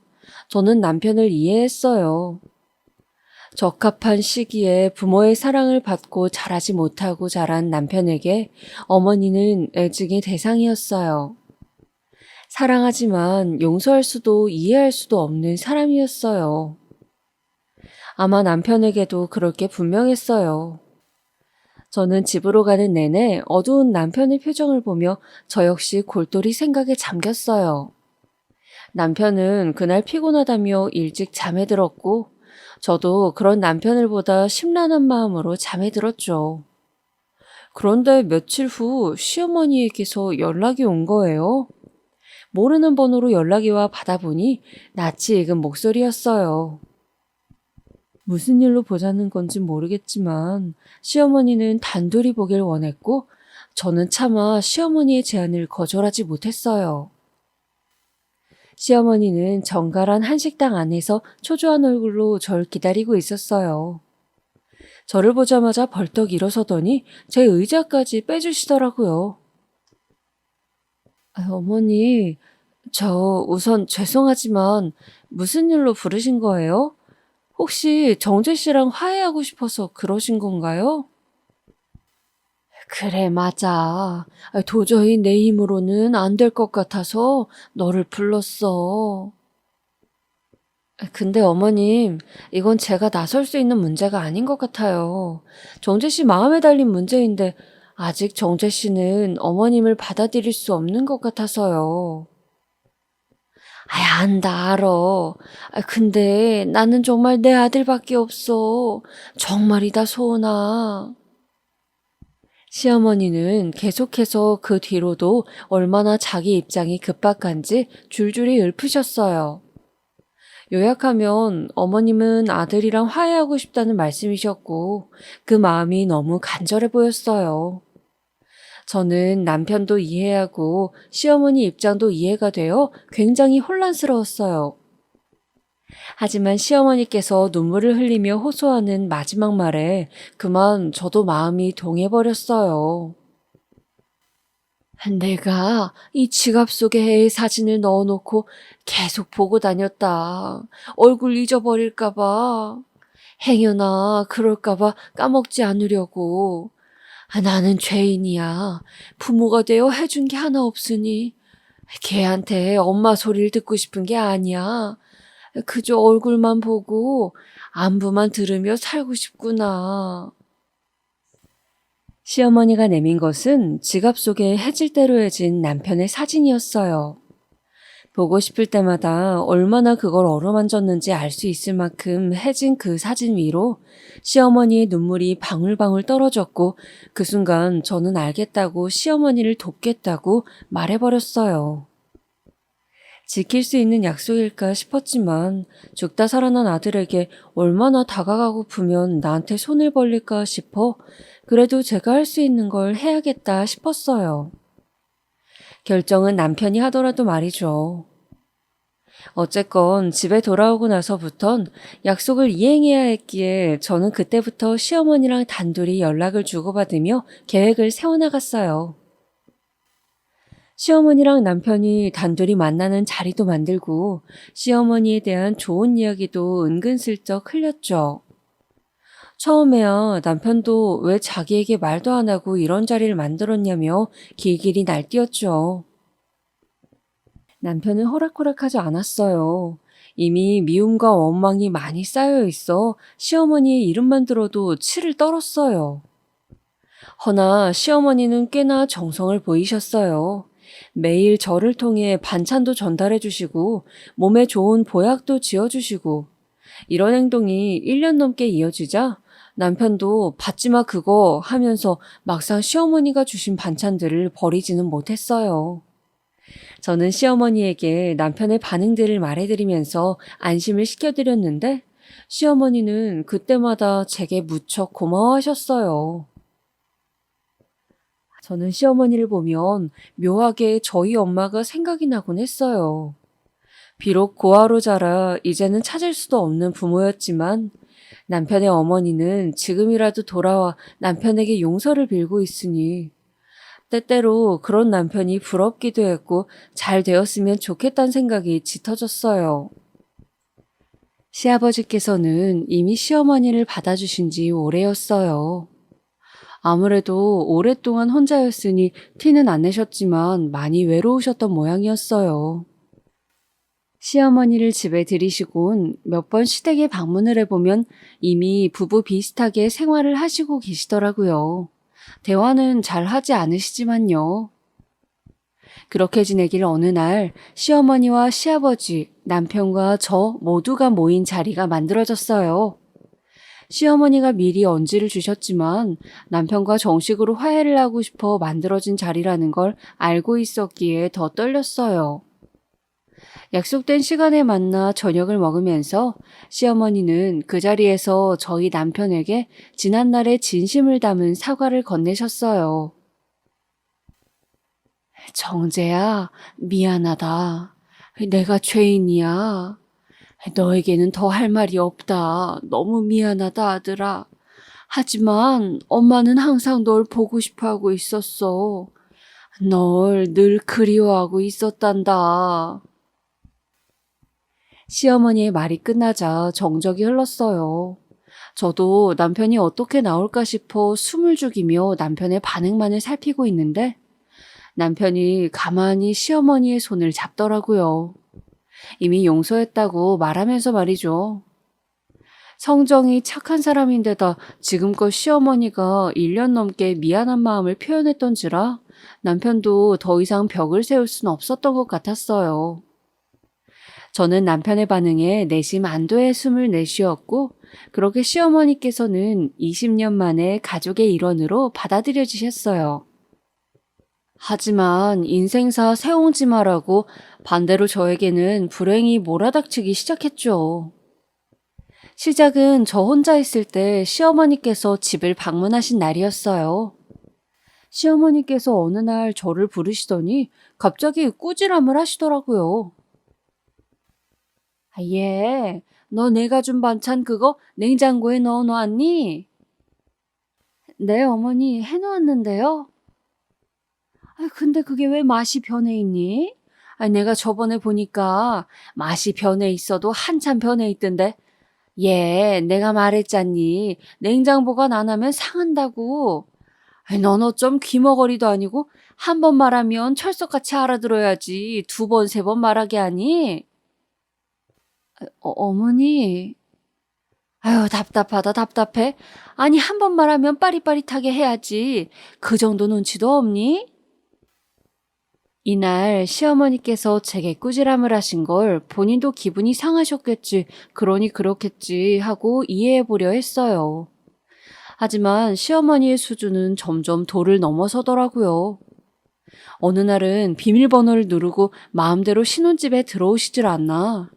저는 남편을 이해했어요. 적합한 시기에 부모의 사랑을 받고 자라지 못하고 자란 남편에게 어머니는 애증의 대상이었어요. 사랑하지만 용서할 수도 이해할 수도 없는 사람이었어요. 아마 남편에게도 그럴 게 분명했어요. 저는 집으로 가는 내내 어두운 남편의 표정을 보며 저 역시 골똘히 생각에 잠겼어요. 남편은 그날 피곤하다며 일찍 잠에 들었고 저도 그런 남편을 보다 심란한 마음으로 잠에 들었죠. 그런데 며칠 후 시어머니에게서 연락이 온 거예요. 모르는 번호로 연락이 와 받아보니 낯이 익은 목소리였어요. 무슨 일로 보자는 건지 모르겠지만 시어머니는 단둘이 보길 원했고 저는 차마 시어머니의 제안을 거절하지 못했어요. 시어머니는 정갈한 한식당 안에서 초조한 얼굴로 절 기다리고 있었어요. 저를 보자마자 벌떡 일어서더니 제 의자까지 빼주시더라고요. 어머니, 저 우선 죄송하지만 무슨 일로 부르신 거예요? 혹시 정재 씨랑 화해하고 싶어서 그러신 건가요? 그래, 맞아. 도저히 내 힘으로는 안 될 것 같아서 너를 불렀어. 근데 어머님, 이건 제가 나설 수 있는 문제가 아닌 것 같아요. 정재 씨 마음에 달린 문제인데 아직 정재 씨는 어머님을 받아들일 수 없는 것 같아서요. 안다, 알아. 근데 나는 정말 내 아들밖에 없어. 정말이다, 소은아. 시어머니는 계속해서 그 뒤로도 얼마나 자기 입장이 급박한지 줄줄이 읊으셨어요. 요약하면 어머님은 아들이랑 화해하고 싶다는 말씀이셨고 그 마음이 너무 간절해 보였어요. 저는 남편도 이해하고 시어머니 입장도 이해가 되어 굉장히 혼란스러웠어요. 하지만 시어머니께서 눈물을 흘리며 호소하는 마지막 말에 그만 저도 마음이 동해버렸어요. 내가 이 지갑 속에 애의 사진을 넣어놓고 계속 보고 다녔다. 얼굴 잊어버릴까봐. 행여나 그럴까봐 까먹지 않으려고. 나는 죄인이야. 부모가 되어 해준 게 하나 없으니 걔한테 엄마 소리를 듣고 싶은 게 아니야. 그저 얼굴만 보고 안부만 들으며 살고 싶구나. 시어머니가 내민 것은 지갑 속에 해질대로 해진 남편의 사진이었어요. 보고 싶을 때마다 얼마나 그걸 어루만졌는지 알 수 있을 만큼 해진 그 사진 위로 시어머니의 눈물이 방울방울 떨어졌고 그 순간 저는 알겠다고 시어머니를 돕겠다고 말해버렸어요. 지킬 수 있는 약속일까 싶었지만 죽다 살아난 아들에게 얼마나 다가가고프면 나한테 손을 벌릴까 싶어 그래도 제가 할 수 있는 걸 해야겠다 싶었어요. 결정은 남편이 하더라도 말이죠. 어쨌건 집에 돌아오고 나서부턴 약속을 이행해야 했기에 저는 그때부터 시어머니랑 단둘이 연락을 주고받으며 계획을 세워나갔어요. 시어머니랑 남편이 단둘이 만나는 자리도 만들고 시어머니에 대한 좋은 이야기도 은근슬쩍 흘렸죠. 처음에야 남편도 왜 자기에게 말도 안 하고 이런 자리를 만들었냐며 길길이 날뛰었죠. 남편은 호락호락하지 않았어요. 이미 미움과 원망이 많이 쌓여 있어 시어머니의 이름만 들어도 치를 떨었어요. 허나 시어머니는 꽤나 정성을 보이셨어요. 매일 저를 통해 반찬도 전달해 주시고 몸에 좋은 보약도 지어주시고 이런 행동이 1년 넘게 이어지자 남편도 받지마 그거 하면서 막상 시어머니가 주신 반찬들을 버리지는 못했어요. 저는 시어머니에게 남편의 반응들을 말해드리면서 안심을 시켜드렸는데 시어머니는 그때마다 제게 무척 고마워하셨어요. 저는 시어머니를 보면 묘하게 저희 엄마가 생각이 나곤 했어요. 비록 고아로 자라 이제는 찾을 수도 없는 부모였지만 남편의 어머니는 지금이라도 돌아와 남편에게 용서를 빌고 있으니 때때로 그런 남편이 부럽기도 했고 잘 되었으면 좋겠다는 생각이 짙어졌어요. 시아버지께서는 이미 시어머니를 받아주신 지 오래였어요. 아무래도 오랫동안 혼자였으니 티는 안 내셨지만 많이 외로우셨던 모양이었어요. 시어머니를 집에 들이시곤 몇 번 시댁에 방문을 해보면 이미 부부 비슷하게 생활을 하시고 계시더라고요. 대화는 잘 하지 않으시지만요. 그렇게 지내길 어느 날 시어머니와 시아버지, 남편과 저 모두가 모인 자리가 만들어졌어요. 시어머니가 미리 언지를 주셨지만 남편과 정식으로 화해를 하고 싶어 만들어진 자리라는 걸 알고 있었기에 더 떨렸어요. 약속된 시간에 만나 저녁을 먹으면서 시어머니는 그 자리에서 저희 남편에게 지난날의 진심을 담은 사과를 건네셨어요. 정재야, 미안하다. 내가 죄인이야. 너에게는 더 할 말이 없다. 너무 미안하다, 아들아. 하지만 엄마는 항상 널 보고 싶어 하고 있었어. 널 늘 그리워하고 있었단다. 시어머니의 말이 끝나자 정적이 흘렀어요. 저도 남편이 어떻게 나올까 싶어 숨을 죽이며 남편의 반응만을 살피고 있는데 남편이 가만히 시어머니의 손을 잡더라고요. 이미 용서했다고 말하면서 말이죠. 성정이 착한 사람인데다 지금껏 시어머니가 1년 넘게 미안한 마음을 표현했던지라 남편도 더 이상 벽을 세울 순 없었던 것 같았어요. 저는 남편의 반응에 내심 안도의 숨을 내쉬었고 그렇게 시어머니께서는 20년 만에 가족의 일원으로 받아들여지셨어요. 하지만 인생사 세옹지마라고 반대로 저에게는 불행이 몰아닥치기 시작했죠. 시작은 저 혼자 있을 때 시어머니께서 집을 방문하신 날이었어요. 시어머니께서 어느 날 저를 부르시더니 갑자기 꾸지람을 하시더라고요. 얘, 너 내가 준 반찬 그거 냉장고에 넣어놓았니? 네, 어머니 해놓았는데요. 근데 그게 왜 맛이 변해 있니? 내가 저번에 보니까 맛이 변해 있어도 한참 변해 있던데. 내가 말했잖니. 냉장 보관 안 하면 상한다고. 넌 어쩜 귀머거리도 아니고 한 번 말하면 철석같이 알아들어야지 2번, 3번 말하게 하니? 어머니. 답답하다, 답답해. 아니, 한 번 말하면 빠릿빠릿하게 해야지. 그 정도 눈치도 없니? 이날 시어머니께서 제게 꾸지람을 하신 걸 본인도 기분이 상하셨겠지, 그러니 그렇겠지 하고 이해해보려 했어요. 하지만 시어머니의 수준은 점점 도를 넘어서더라고요. 어느 날은 비밀번호를 누르고 마음대로 신혼집에 들어오시질 않나.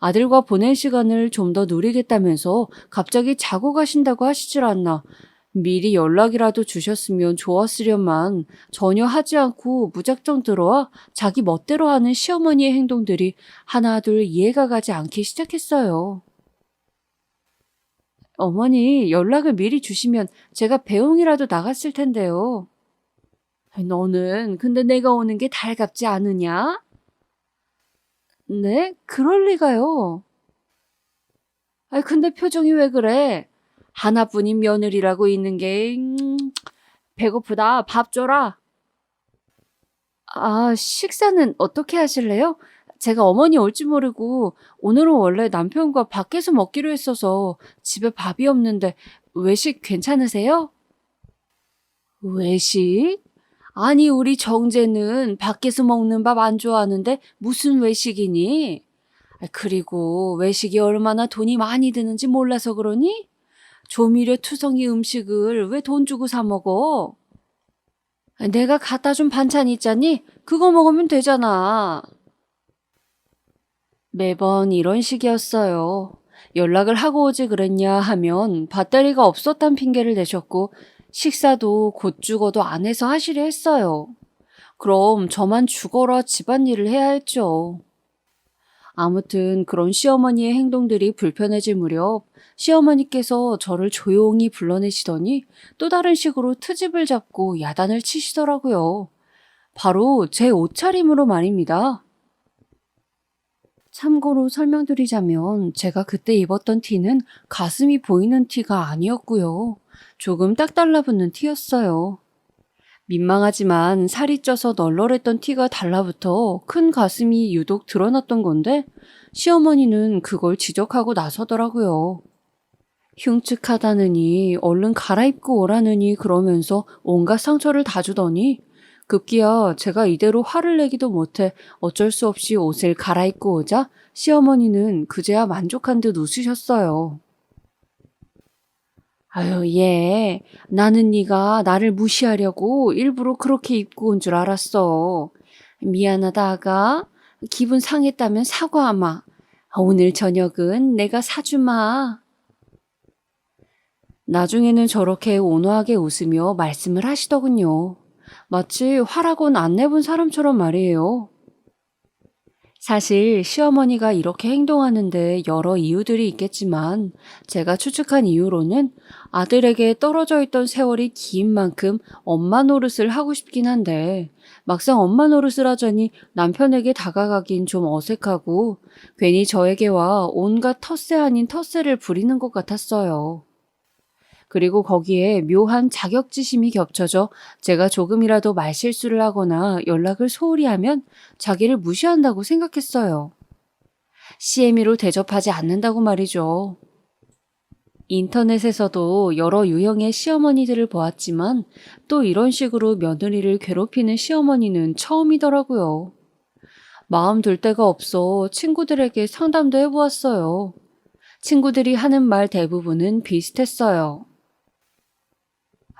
아들과 보낼 시간을 좀 더 누리겠다면서 갑자기 자고 가신다고 하시질 않나. 미리 연락이라도 주셨으면 좋았으련만 전혀 하지 않고 무작정 들어와 자기 멋대로 하는 시어머니의 행동들이 하나둘 이해가 가지 않기 시작했어요. 어머니, 연락을 미리 주시면 제가 배웅이라도 나갔을 텐데요. 너는 근데 내가 오는 게 달갑지 않으냐? 네? 그럴 리가요. 근데 표정이 왜 그래? 하나뿐인 며느리라고 있는 게 배고프다. 밥 줘라. 아, 식사는 어떻게 하실래요? 제가 어머니 올지 모르고 오늘은 원래 남편과 밖에서 먹기로 했어서 집에 밥이 없는데 외식 괜찮으세요? 외식? 아니, 우리 정재는 밖에서 먹는 밥 안 좋아하는데 무슨 외식이니? 그리고 외식이 얼마나 돈이 많이 드는지 몰라서 그러니? 조미료 투성이 음식을 왜 돈 주고 사 먹어? 내가 갖다 준 반찬 있잖니? 그거 먹으면 되잖아. 매번 이런 식이었어요. 연락을 하고 오지 그랬냐 하면 배터리가 없었단 핑계를 대셨고 식사도 곧 죽어도 안 해서 하시려 했어요. 그럼 저만 죽어라 집안일을 해야 했죠. 아무튼 그런 시어머니의 행동들이 불편해질 무렵 시어머니께서 저를 조용히 불러내시더니 또 다른 식으로 트집을 잡고 야단을 치시더라고요. 바로 제 옷차림으로 말입니다. 참고로 설명드리자면 제가 그때 입었던 티는 가슴이 보이는 티가 아니었고요. 조금 딱 달라붙는 티였어요. 민망하지만 살이 쪄서 널널했던 티가 달라붙어 큰 가슴이 유독 드러났던 건데 시어머니는 그걸 지적하고 나서더라고요. 흉측하다느니 얼른 갈아입고 오라느니 그러면서 온갖 상처를 다 주더니 급기야 제가 이대로 화를 내기도 못해 어쩔 수 없이 옷을 갈아입고 오자 시어머니는 그제야 만족한 듯 웃으셨어요. 아유, 얘, 나는 네가 나를 무시하려고 일부러 그렇게 입고 온 줄 알았어. 미안하다, 아가. 기분 상했다면 사과하마. 오늘 저녁은 내가 사주마. 나중에는 저렇게 온화하게 웃으며 말씀을 하시더군요. 마치 화라곤 안 내본 사람처럼 말이에요. 사실 시어머니가 이렇게 행동하는데 여러 이유들이 있겠지만 제가 추측한 이유로는 아들에게 떨어져 있던 세월이 긴 만큼 엄마 노릇을 하고 싶긴 한데 막상 엄마 노릇을 하자니 남편에게 다가가긴 좀 어색하고 괜히 저에게와 온갖 텃세 아닌 텃세를 부리는 것 같았어요. 그리고 거기에 묘한 자격지심이 겹쳐져 제가 조금이라도 말실수를 하거나 연락을 소홀히 하면 자기를 무시한다고 생각했어요. CM으로 대접하지 않는다고 말이죠. 인터넷에서도 여러 유형의 시어머니들을 보았지만 또 이런 식으로 며느리를 괴롭히는 시어머니는 처음이더라고요. 마음 둘 데가 없어 친구들에게 상담도 해보았어요. 친구들이 하는 말 대부분은 비슷했어요.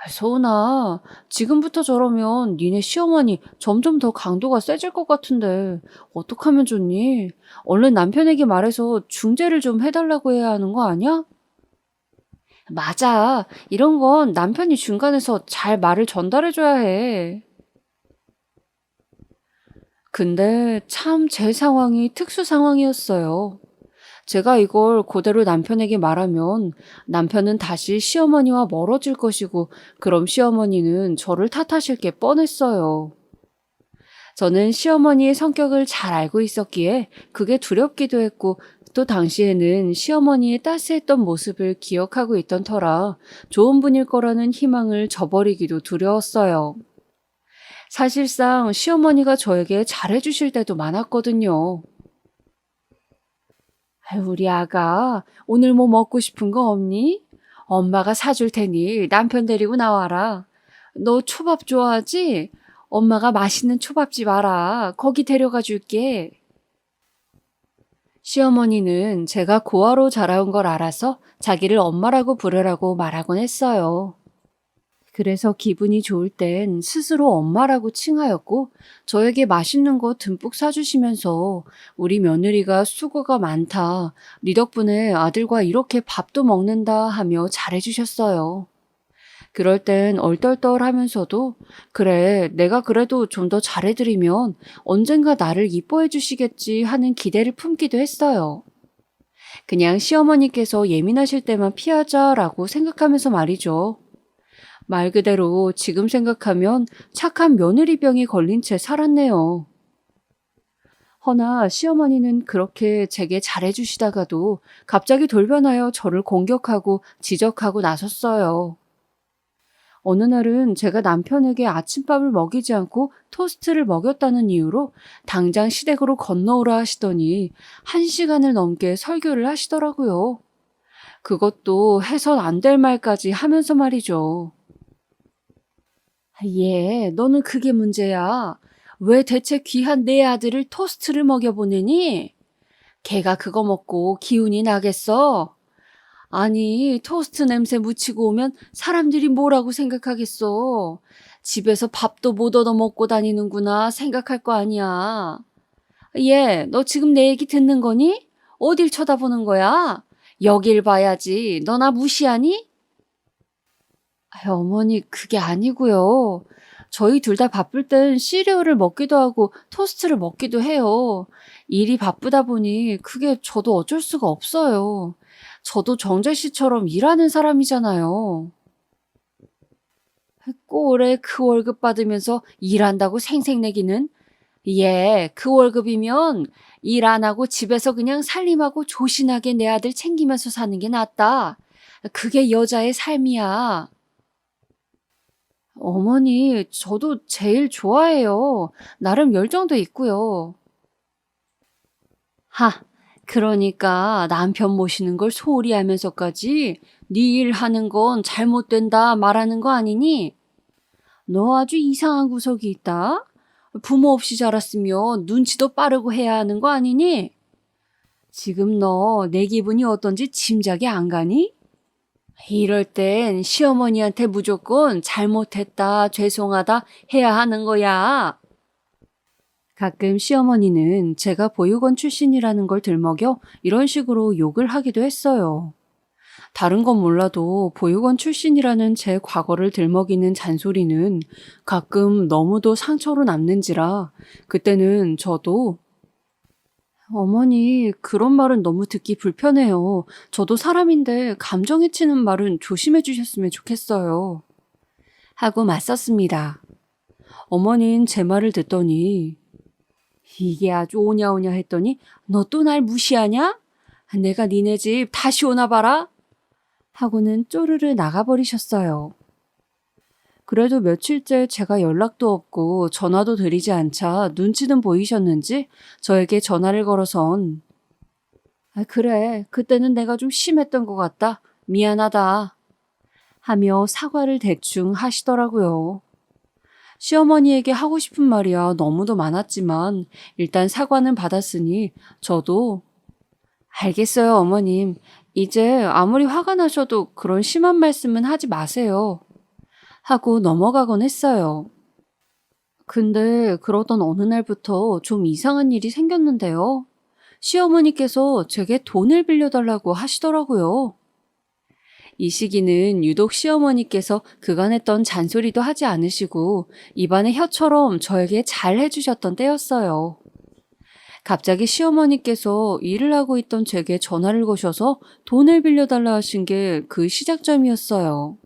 소은아, 지금부터 저러면 니네 시어머니 점점 더 강도가 세질 것 같은데 어떡하면 좋니? 얼른 남편에게 말해서 중재를 좀 해달라고 해야 하는 거 아니야? 맞아. 이런 건 남편이 중간에서 잘 말을 전달해줘야 해. 근데 참 제 상황이 특수 상황이었어요. 제가 이걸 그대로 남편에게 말하면 남편은 다시 시어머니와 멀어질 것이고 그럼 시어머니는 저를 탓하실 게 뻔했어요. 저는 시어머니의 성격을 잘 알고 있었기에 그게 두렵기도 했고 또 당시에는 시어머니의 따스했던 모습을 기억하고 있던 터라 좋은 분일 거라는 희망을 저버리기도 두려웠어요. 사실상 시어머니가 저에게 잘해주실 때도 많았거든요. 아유, 우리 아가, 오늘 뭐 먹고 싶은 거 없니? 엄마가 사줄 테니 남편 데리고 나와라. 너 초밥 좋아하지? 엄마가 맛있는 초밥집 알아. 거기 데려가 줄게. 시어머니는 제가 고아로 자라온 걸 알아서 자기를 엄마라고 부르라고 말하곤 했어요. 그래서 기분이 좋을 땐 스스로 엄마라고 칭하였고 저에게 맛있는 거 듬뿍 사주시면서 우리 며느리가 수고가 많다. 네 덕분에 아들과 이렇게 밥도 먹는다 하며 잘해주셨어요. 그럴 땐 얼떨떨하면서도 그래 내가 그래도 좀 더 잘해드리면 언젠가 나를 이뻐해 주시겠지 하는 기대를 품기도 했어요. 그냥 시어머니께서 예민하실 때만 피하자라고 생각하면서 말이죠. 말 그대로 지금 생각하면 착한 며느리병에 걸린 채 살았네요. 허나 시어머니는 그렇게 제게 잘해주시다가도 갑자기 돌변하여 저를 공격하고 지적하고 나섰어요. 어느 날은 제가 남편에게 아침밥을 먹이지 않고 토스트를 먹였다는 이유로 당장 시댁으로 건너오라 하시더니 1시간을 넘게 설교를 하시더라고요. 그것도 해선 안 될 말까지 하면서 말이죠. 예, 너는 그게 문제야. 왜 대체 귀한 내 아들을 토스트를 먹여보내니? 걔가 그거 먹고 기운이 나겠어? 아니, 토스트 냄새 묻히고 오면 사람들이 뭐라고 생각하겠어? 집에서 밥도 못 얻어 먹고 다니는구나 생각할 거 아니야. 얘, 너 지금 내 얘기 듣는 거니? 어딜 쳐다보는 거야? 여길 봐야지. 너 나 무시하니? 아유, 어머니, 그게 아니고요. 저희 둘 다 바쁠 땐 시리얼을 먹기도 하고 토스트를 먹기도 해요. 일이 바쁘다 보니 그게 저도 어쩔 수가 없어요. 저도 정재 씨처럼 일하는 사람이잖아요. 꼴에 그 월급 받으면서 일한다고 생색내기는? 예, 그 월급이면 일 안 하고 집에서 그냥 살림하고 조신하게 내 아들 챙기면서 사는 게 낫다. 그게 여자의 삶이야. 어머니, 저도 제일 좋아해요. 나름 열정도 있고요. 그러니까 남편 모시는 걸 소홀히 하면서까지 네 일 하는 건 잘못된다 말하는 거 아니니? 너 아주 이상한 구석이 있다. 부모 없이 자랐으면 눈치도 빠르고 해야 하는 거 아니니? 지금 너 내 기분이 어떤지 짐작이 안 가니? 이럴 땐 시어머니한테 무조건 잘못했다, 죄송하다 해야 하는 거야. 가끔 시어머니는 제가 보육원 출신이라는 걸 들먹여 이런 식으로 욕을 하기도 했어요. 다른 건 몰라도 보육원 출신이라는 제 과거를 들먹이는 잔소리는 가끔 너무도 상처로 남는지라 그때는 저도 어머니, 그런 말은 너무 듣기 불편해요. 저도 사람인데 감정에 치는 말은 조심해 주셨으면 좋겠어요. 하고 맞섰습니다. 어머닌 제 말을 듣더니 이게 아주 오냐오냐 했더니 너 또 날 무시하냐? 내가 니네 집 다시 오나 봐라? 하고는 쪼르르 나가버리셨어요. 그래도 며칠째 제가 연락도 없고 전화도 드리지 않자 눈치는 보이셨는지 저에게 전화를 걸어선 그래, 그때는 내가 좀 심했던 것 같다. 미안하다. 하며 사과를 대충 하시더라고요. 시어머니에게 하고 싶은 말이야 너무도 많았지만 일단 사과는 받았으니 저도 알겠어요, 어머님. 이제 아무리 화가 나셔도 그런 심한 말씀은 하지 마세요. 하고 넘어가곤 했어요. 근데 그러던 어느 날부터 좀 이상한 일이 생겼는데요. 시어머니께서 제게 돈을 빌려달라고 하시더라고요. 이 시기는 유독 시어머니께서 그간 했던 잔소리도 하지 않으시고 입안의 혀처럼 저에게 잘 해주셨던 때였어요. 갑자기 시어머니께서 일을 하고 있던 제게 전화를 거셔서 돈을 빌려달라 하신 게 그 시작점이었어요.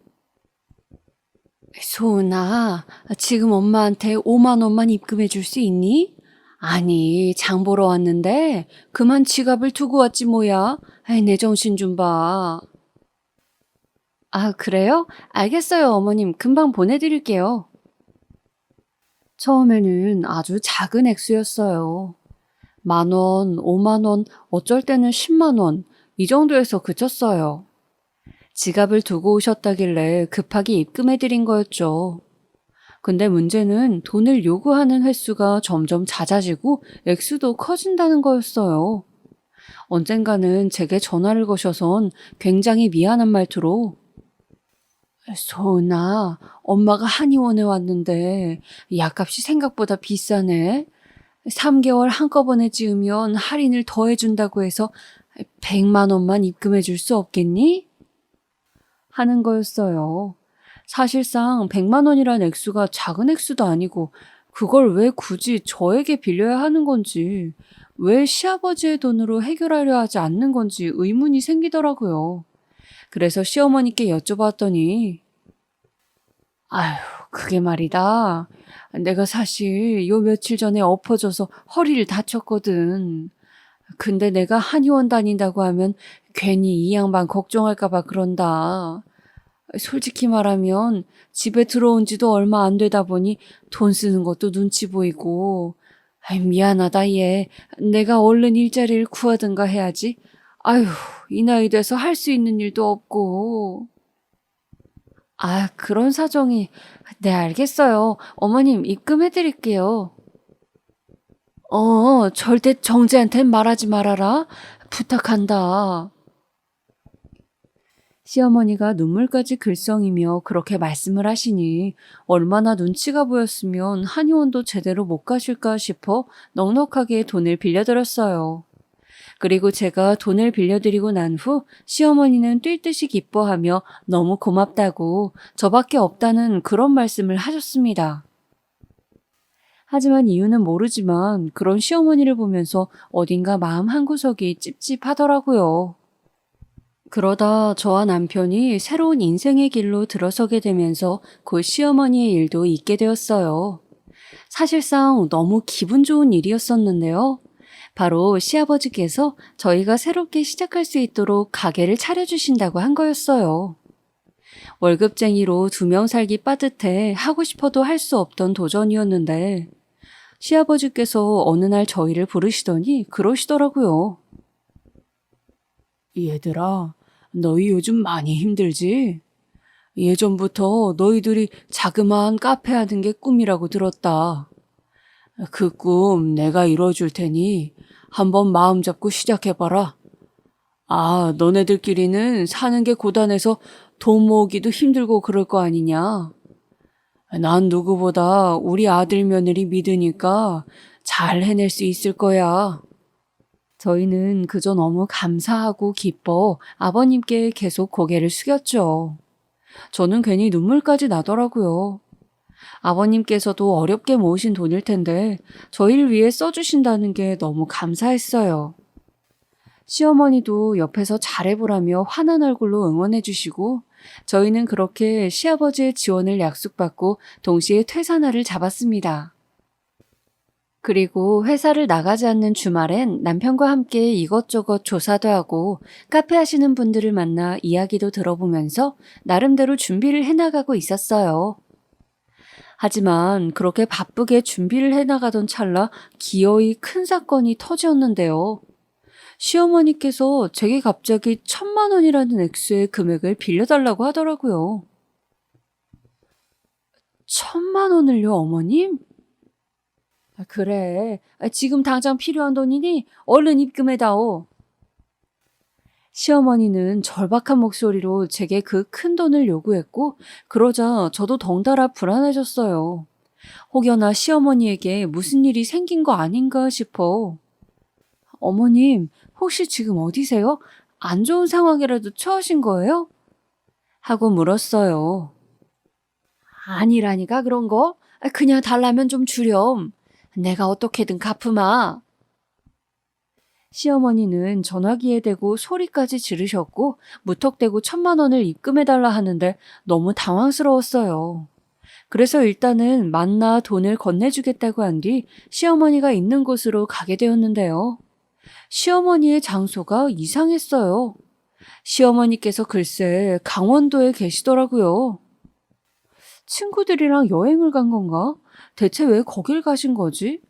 소은아, 지금 엄마한테 5만 원만 입금해 줄 수 있니? 아니, 장 보러 왔는데 그만 지갑을 두고 왔지 뭐야. 아이, 내 정신 좀 봐. 그래요? 알겠어요, 어머님. 금방 보내드릴게요. 처음에는 아주 작은 액수였어요. 10,000원, 5만 원, 어쩔 때는 10만 원, 이 정도에서 그쳤어요. 지갑을 두고 오셨다길래 급하게 입금해드린 거였죠. 근데 문제는 돈을 요구하는 횟수가 점점 잦아지고 액수도 커진다는 거였어요. 언젠가는 제게 전화를 거셔선 굉장히 미안한 말투로 소은아, 엄마가 한의원에 왔는데 약값이 생각보다 비싸네. 3개월 한꺼번에 지으면 할인을 더 해준다고 해서 100만 원만 입금해 줄 수 없겠니? 하는 거였어요. 사실상 100만 원이란 액수가 작은 액수도 아니고 그걸 왜 굳이 저에게 빌려야 하는 건지, 왜 시아버지의 돈으로 해결하려 하지 않는 건지 의문이 생기더라고요. 그래서 시어머니께 여쭤봤더니 아휴, 그게 말이다. 내가 사실 요 며칠 전에 엎어져서 허리를 다쳤거든. 근데 내가 한의원 다닌다고 하면 괜히 이 양반 걱정할까 봐 그런다. 솔직히 말하면 집에 들어온 지도 얼마 안 되다 보니 돈 쓰는 것도 눈치 보이고. 미안하다, 얘. 내가 얼른 일자리를 구하든가 해야지. 아휴, 이 나이 돼서 할 수 있는 일도 없고. 그런 사정이. 네, 알겠어요. 어머님, 입금해드릴게요. 절대 정재한텐 말하지 말아라. 부탁한다. 시어머니가 눈물까지 글썽이며 그렇게 말씀을 하시니 얼마나 눈치가 보였으면 한의원도 제대로 못 가실까 싶어 넉넉하게 돈을 빌려드렸어요. 그리고 제가 돈을 빌려드리고 난 후 시어머니는 뛸 듯이 기뻐하며 너무 고맙다고 저밖에 없다는 그런 말씀을 하셨습니다. 하지만 이유는 모르지만 그런 시어머니를 보면서 어딘가 마음 한구석이 찝찝하더라고요. 그러다 저와 남편이 새로운 인생의 길로 들어서게 되면서 곧 시어머니의 일도 있게 되었어요. 사실상 너무 기분 좋은 일이었었는데요. 바로 시아버지께서 저희가 새롭게 시작할 수 있도록 가게를 차려주신다고 한 거였어요. 월급쟁이로 2명 살기 빠듯해 하고 싶어도 할 수 없던 도전이었는데 시아버지께서 어느 날 저희를 부르시더니 그러시더라고요. 얘들아, 너희 요즘 많이 힘들지? 예전부터 너희들이 자그마한 카페 하는 게 꿈이라고 들었다. 그 꿈 내가 이뤄줄 테니 한번 마음 잡고 시작해봐라. 너네들끼리는 사는 게 고단해서 돈 모으기도 힘들고 그럴 거 아니냐. 난 누구보다 우리 아들 며느리 믿으니까 잘 해낼 수 있을 거야. 저희는 그저 너무 감사하고 기뻐 아버님께 계속 고개를 숙였죠. 저는 괜히 눈물까지 나더라고요. 아버님께서도 어렵게 모으신 돈일 텐데 저희를 위해 써주신다는 게 너무 감사했어요. 시어머니도 옆에서 잘해보라며 환한 얼굴로 응원해주시고 저희는 그렇게 시아버지의 지원을 약속받고 동시에 퇴사날을 잡았습니다. 그리고 회사를 나가지 않는 주말엔 남편과 함께 이것저것 조사도 하고 카페 하시는 분들을 만나 이야기도 들어보면서 나름대로 준비를 해나가고 있었어요. 하지만 그렇게 바쁘게 준비를 해나가던 찰나 기어이 큰 사건이 터지었는데요. 시어머니께서 제게 갑자기 1,000만 원이라는 액수의 금액을 빌려달라고 하더라고요. 1,000만 원을요, 어머님? 그래, 지금 당장 필요한 돈이니 얼른 입금해다오. 시어머니는 절박한 목소리로 제게 그 큰 돈을 요구했고 그러자 저도 덩달아 불안해졌어요. 혹여나 시어머니에게 무슨 일이 생긴 거 아닌가 싶어. 어머님, 혹시 지금 어디세요? 안 좋은 상황이라도 처하신 거예요? 하고 물었어요. 아니라니까 그런 거? 그냥 달라면 좀 주렴. 내가 어떻게든 갚으마. 시어머니는 전화기에 대고 소리까지 지르셨고 무턱대고 1,000만 원을 입금해달라 하는데 너무 당황스러웠어요. 그래서 일단은 만나 돈을 건네주겠다고 한 뒤 시어머니가 있는 곳으로 가게 되었는데요. 시어머니의 장소가 이상했어요. 시어머니께서 글쎄 강원도에 계시더라고요. 친구들이랑 여행을 간 건가? 대체 왜 거길 가신 거지?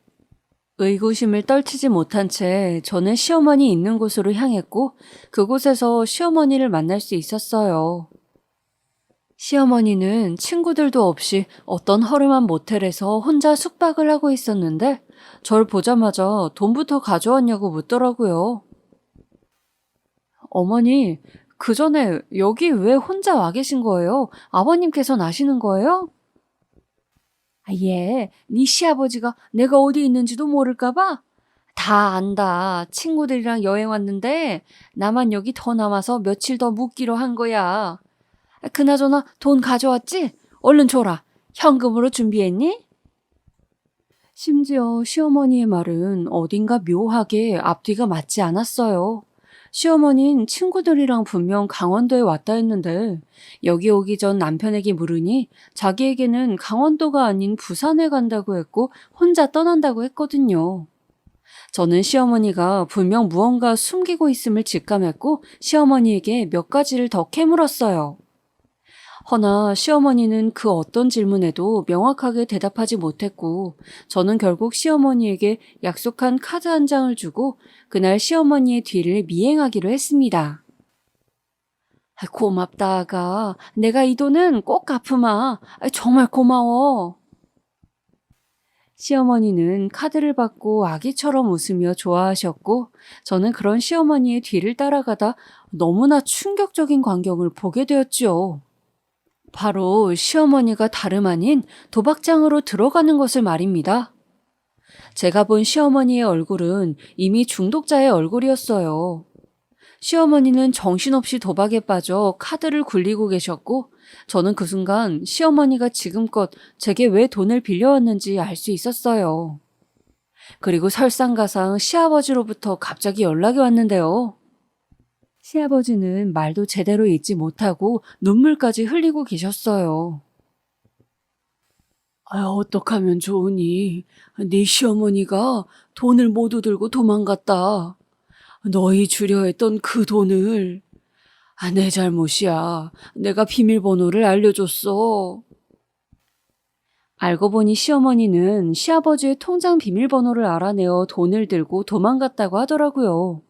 의구심을 떨치지 못한 채 저는 시어머니 있는 곳으로 향했고 그곳에서 시어머니를 만날 수 있었어요. 시어머니는 친구들도 없이 어떤 허름한 모텔에서 혼자 숙박을 하고 있었는데 절 보자마자 돈부터 가져왔냐고 묻더라고요. 어머니, 그 전에 여기 왜 혼자 와 계신 거예요? 아버님께서는 아시는 거예요? 예, 네 시아버지가 내가 어디 있는지도 모를까봐? 다 안다. 친구들이랑 여행 왔는데 나만 여기 더 남아서 며칠 더 묵기로 한 거야. 그나저나 돈 가져왔지? 얼른 줘라. 현금으로 준비했니? 심지어 시어머니의 말은 어딘가 묘하게 앞뒤가 맞지 않았어요. 시어머니는 친구들이랑 분명 강원도에 왔다 했는데 여기 오기 전 남편에게 물으니 자기에게는 강원도가 아닌 부산에 간다고 했고 혼자 떠난다고 했거든요. 저는 시어머니가 분명 무언가 숨기고 있음을 직감했고 시어머니에게 몇 가지를 더 캐물었어요. 허나 시어머니는 그 어떤 질문에도 명확하게 대답하지 못했고, 저는 결국 시어머니에게 약속한 카드 한 장을 주고 그날 시어머니의 뒤를 미행하기로 했습니다. 고맙다, 아가. 내가 이 돈은 꼭 갚으마. 정말 고마워. 시어머니는 카드를 받고 아기처럼 웃으며 좋아하셨고, 저는 그런 시어머니의 뒤를 따라가다 너무나 충격적인 광경을 보게 되었지요. 바로 시어머니가 다름 아닌 도박장으로 들어가는 것을 말입니다. 제가 본 시어머니의 얼굴은 이미 중독자의 얼굴이었어요. 시어머니는 정신없이 도박에 빠져 카드를 굴리고 계셨고, 저는 그 순간 시어머니가 지금껏 제게 왜 돈을 빌려왔는지 알 수 있었어요. 그리고 설상가상 시아버지로부터 갑자기 연락이 왔는데요. 시아버지는 말도 제대로 잊지 못하고 눈물까지 흘리고 계셨어요. 어떡하면 좋으니? 네 시어머니가 돈을 모두 들고 도망갔다. 너희 주려 했던 그 돈을. 내 잘못이야. 내가 비밀번호를 알려줬어. 알고 보니 시어머니는 시아버지의 통장 비밀번호를 알아내어 돈을 들고 도망갔다고 하더라고요.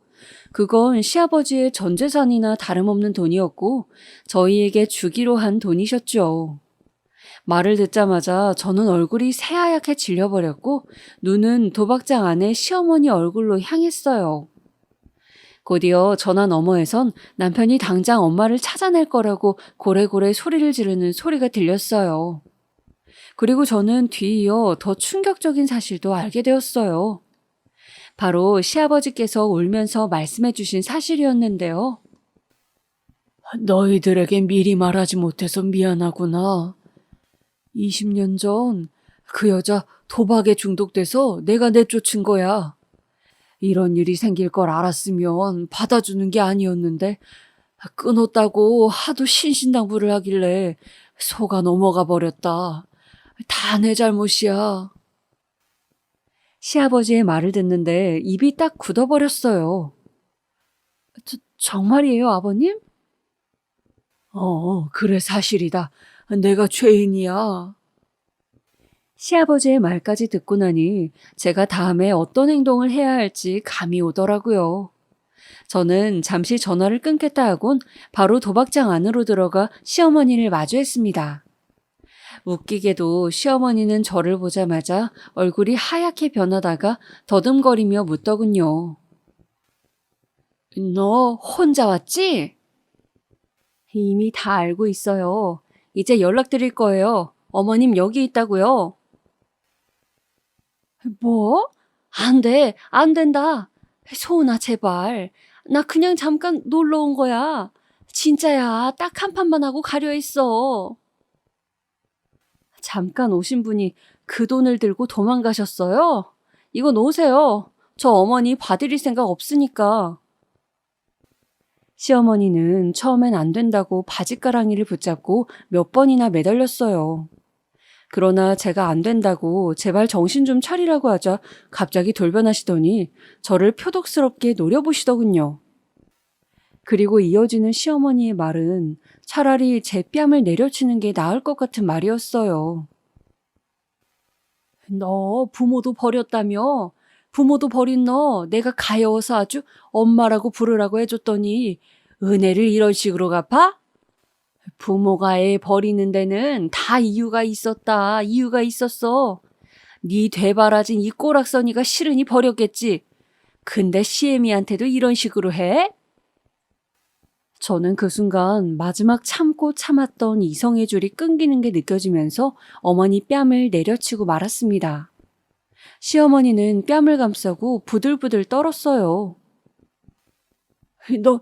그건 시아버지의 전 재산이나 다름없는 돈이었고 저희에게 주기로 한 돈이셨죠. 말을 듣자마자 저는 얼굴이 새하얗게 질려버렸고 눈은 도박장 안에 시어머니 얼굴로 향했어요. 곧이어 전화 너머에선 남편이 당장 엄마를 찾아낼 거라고 고래고래 소리를 지르는 소리가 들렸어요. 그리고 저는 뒤이어 더 충격적인 사실도 알게 되었어요. 바로 시아버지께서 울면서 말씀해 주신 사실이었는데요. 너희들에게 미리 말하지 못해서 미안하구나. 20년 전 그 여자 도박에 중독돼서 내가 내쫓은 거야. 이런 일이 생길 걸 알았으면 받아주는 게 아니었는데 끊었다고 하도 신신당부를 하길래 속아 넘어가 버렸다. 다 내 잘못이야. 시아버지의 말을 듣는데 입이 딱 굳어버렸어요. 정말이에요, 아버님? 그래 사실이다. 내가 죄인이야. 시아버지의 말까지 듣고 나니 제가 다음에 어떤 행동을 해야 할지 감이 오더라고요. 저는 잠시 전화를 끊겠다 하곤 바로 도박장 안으로 들어가 시어머니를 마주했습니다. 웃기게도 시어머니는 저를 보자마자 얼굴이 하얗게 변하다가 더듬거리며 묻더군요. 너 혼자 왔지? 이미 다 알고 있어요. 이제 연락드릴 거예요. 어머님 여기 있다고요. 뭐? 안 돼, 안 된다. 소은아, 제발. 나 그냥 잠깐 놀러 온 거야. 진짜야, 딱 한 판만 하고 가려 했어. 잠깐 오신 분이 그 돈을 들고 도망가셨어요? 이거 놓으세요. 저 어머니 봐드릴 생각 없으니까. 시어머니는 처음엔 안 된다고 바짓가랑이를 붙잡고 몇 번이나 매달렸어요. 그러나 제가 안 된다고 제발 정신 좀 차리라고 하자 갑자기 돌변하시더니 저를 표독스럽게 노려보시더군요. 그리고 이어지는 시어머니의 말은 차라리 제 뺨을 내려치는 게 나을 것 같은 말이었어요. 너 부모도 버렸다며? 부모도 버린 너 내가 가여워서 아주 엄마라고 부르라고 해줬더니 은혜를 이런 식으로 갚아? 부모가 애 버리는 데는 다 이유가 있었다. 이유가 있었어. 네 되바라진 이 꼬락서니가 싫으니 버렸겠지. 근데 시애미한테도 이런 식으로 해? 저는 그 순간 마지막 참고 참았던 이성의 줄이 끊기는 게 느껴지면서 어머니 뺨을 내려치고 말았습니다. 시어머니는 뺨을 감싸고 부들부들 떨었어요. 너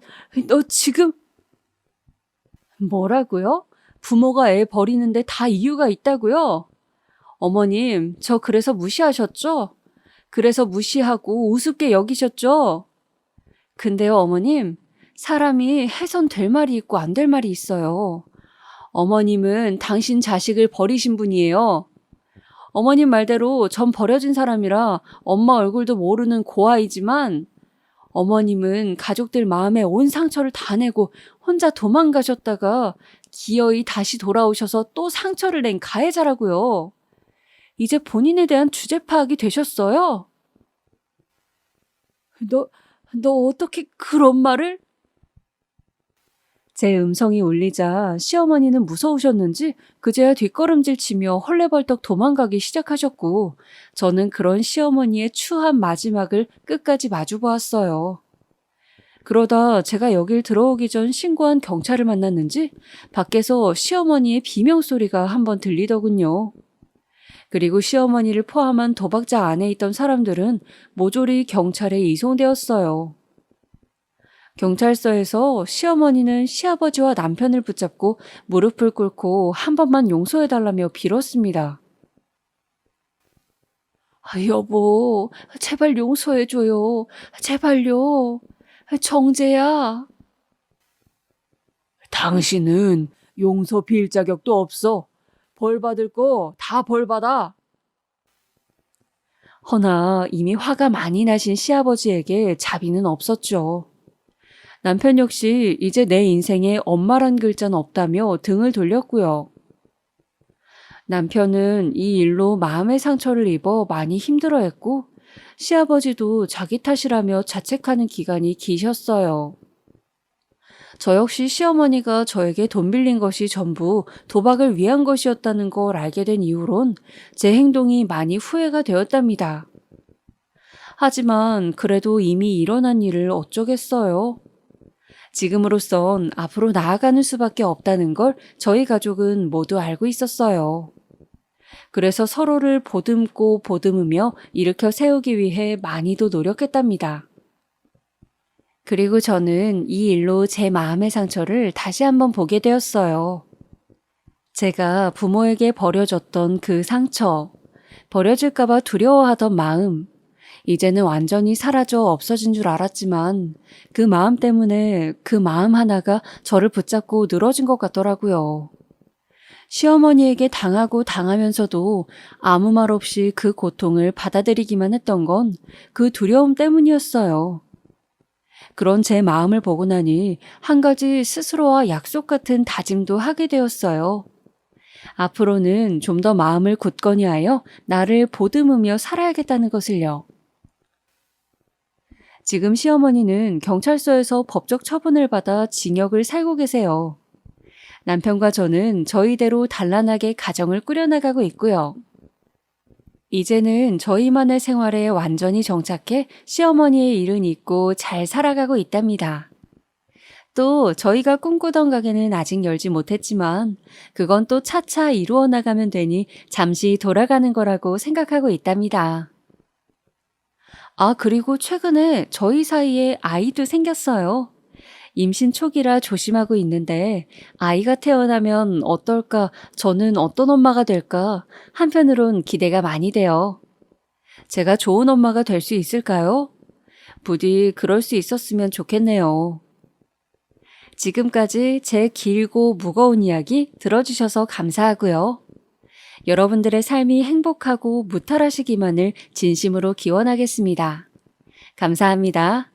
지금... 뭐라고요? 부모가 애 버리는데 다 이유가 있다고요? 어머님, 저 그래서 무시하셨죠? 그래서 무시하고 우습게 여기셨죠? 근데요, 어머님, 사람이 해선 될 말이 있고 안 될 말이 있어요. 어머님은 당신 자식을 버리신 분이에요. 어머님 말대로 전 버려진 사람이라 엄마 얼굴도 모르는 고아이지만 어머님은 가족들 마음에 온 상처를 다 내고 혼자 도망가셨다가 기어이 다시 돌아오셔서 또 상처를 낸 가해자라고요. 이제 본인에 대한 주제 파악이 되셨어요? 너 어떻게 그런 말을? 제 음성이 울리자 시어머니는 무서우셨는지 그제야 뒷걸음질 치며 헐레벌떡 도망가기 시작하셨고, 저는 그런 시어머니의 추한 마지막을 끝까지 마주보았어요. 그러다 제가 여길 들어오기 전 신고한 경찰을 만났는지 밖에서 시어머니의 비명소리가 한번 들리더군요. 그리고 시어머니를 포함한 도박자 안에 있던 사람들은 모조리 경찰에 이송되었어요. 경찰서에서 시어머니는 시아버지와 남편을 붙잡고 무릎을 꿇고 한 번만 용서해달라며 빌었습니다. 여보, 제발 용서해줘요. 제발요. 정재야. 당신은 용서 빌 자격도 없어. 벌 받을 거 다 벌 받아. 허나 이미 화가 많이 나신 시아버지에게 자비는 없었죠. 남편 역시 이제 내 인생에 엄마란 글자는 없다며 등을 돌렸고요. 남편은 이 일로 마음의 상처를 입어 많이 힘들어했고, 시아버지도 자기 탓이라며 자책하는 기간이 기셨어요. 저 역시 시어머니가 저에게 돈 빌린 것이 전부 도박을 위한 것이었다는 걸 알게 된 이후론 제 행동이 많이 후회가 되었답니다. 하지만 그래도 이미 일어난 일을 어쩌겠어요. 지금으로선 앞으로 나아가는 수밖에 없다는 걸 저희 가족은 모두 알고 있었어요. 그래서 서로를 보듬고 보듬으며 일으켜 세우기 위해 많이도 노력했답니다. 그리고 저는 이 일로 제 마음의 상처를 다시 한번 보게 되었어요. 제가 부모에게 버려졌던 그 상처, 버려질까봐 두려워하던 마음, 이제는 완전히 사라져 없어진 줄 알았지만 그 마음 때문에 그 마음 하나가 저를 붙잡고 늘어진 것 같더라고요. 시어머니에게 당하고 당하면서도 아무 말 없이 그 고통을 받아들이기만 했던 건 그 두려움 때문이었어요. 그런 제 마음을 보고 나니 한 가지 스스로와 약속 같은 다짐도 하게 되었어요. 앞으로는 좀 더 마음을 굳건히 하여 나를 보듬으며 살아야겠다는 것을요. 지금 시어머니는 경찰서에서 법적 처분을 받아 징역을 살고 계세요. 남편과 저는 저희대로 단란하게 가정을 꾸려나가고 있고요. 이제는 저희만의 생활에 완전히 정착해 시어머니의 일은 잊고 잘 살아가고 있답니다. 또 저희가 꿈꾸던 가게는 아직 열지 못했지만 그건 또 차차 이루어 나가면 되니 잠시 돌아가는 거라고 생각하고 있답니다. 그리고 최근에 저희 사이에 아이도 생겼어요. 임신 초기라 조심하고 있는데 아이가 태어나면 어떨까, 저는 어떤 엄마가 될까 한편으론 기대가 많이 돼요. 제가 좋은 엄마가 될 수 있을까요? 부디 그럴 수 있었으면 좋겠네요. 지금까지 제 길고 무거운 이야기 들어주셔서 감사하고요. 여러분들의 삶이 행복하고 무탈하시기만을 진심으로 기원하겠습니다. 감사합니다.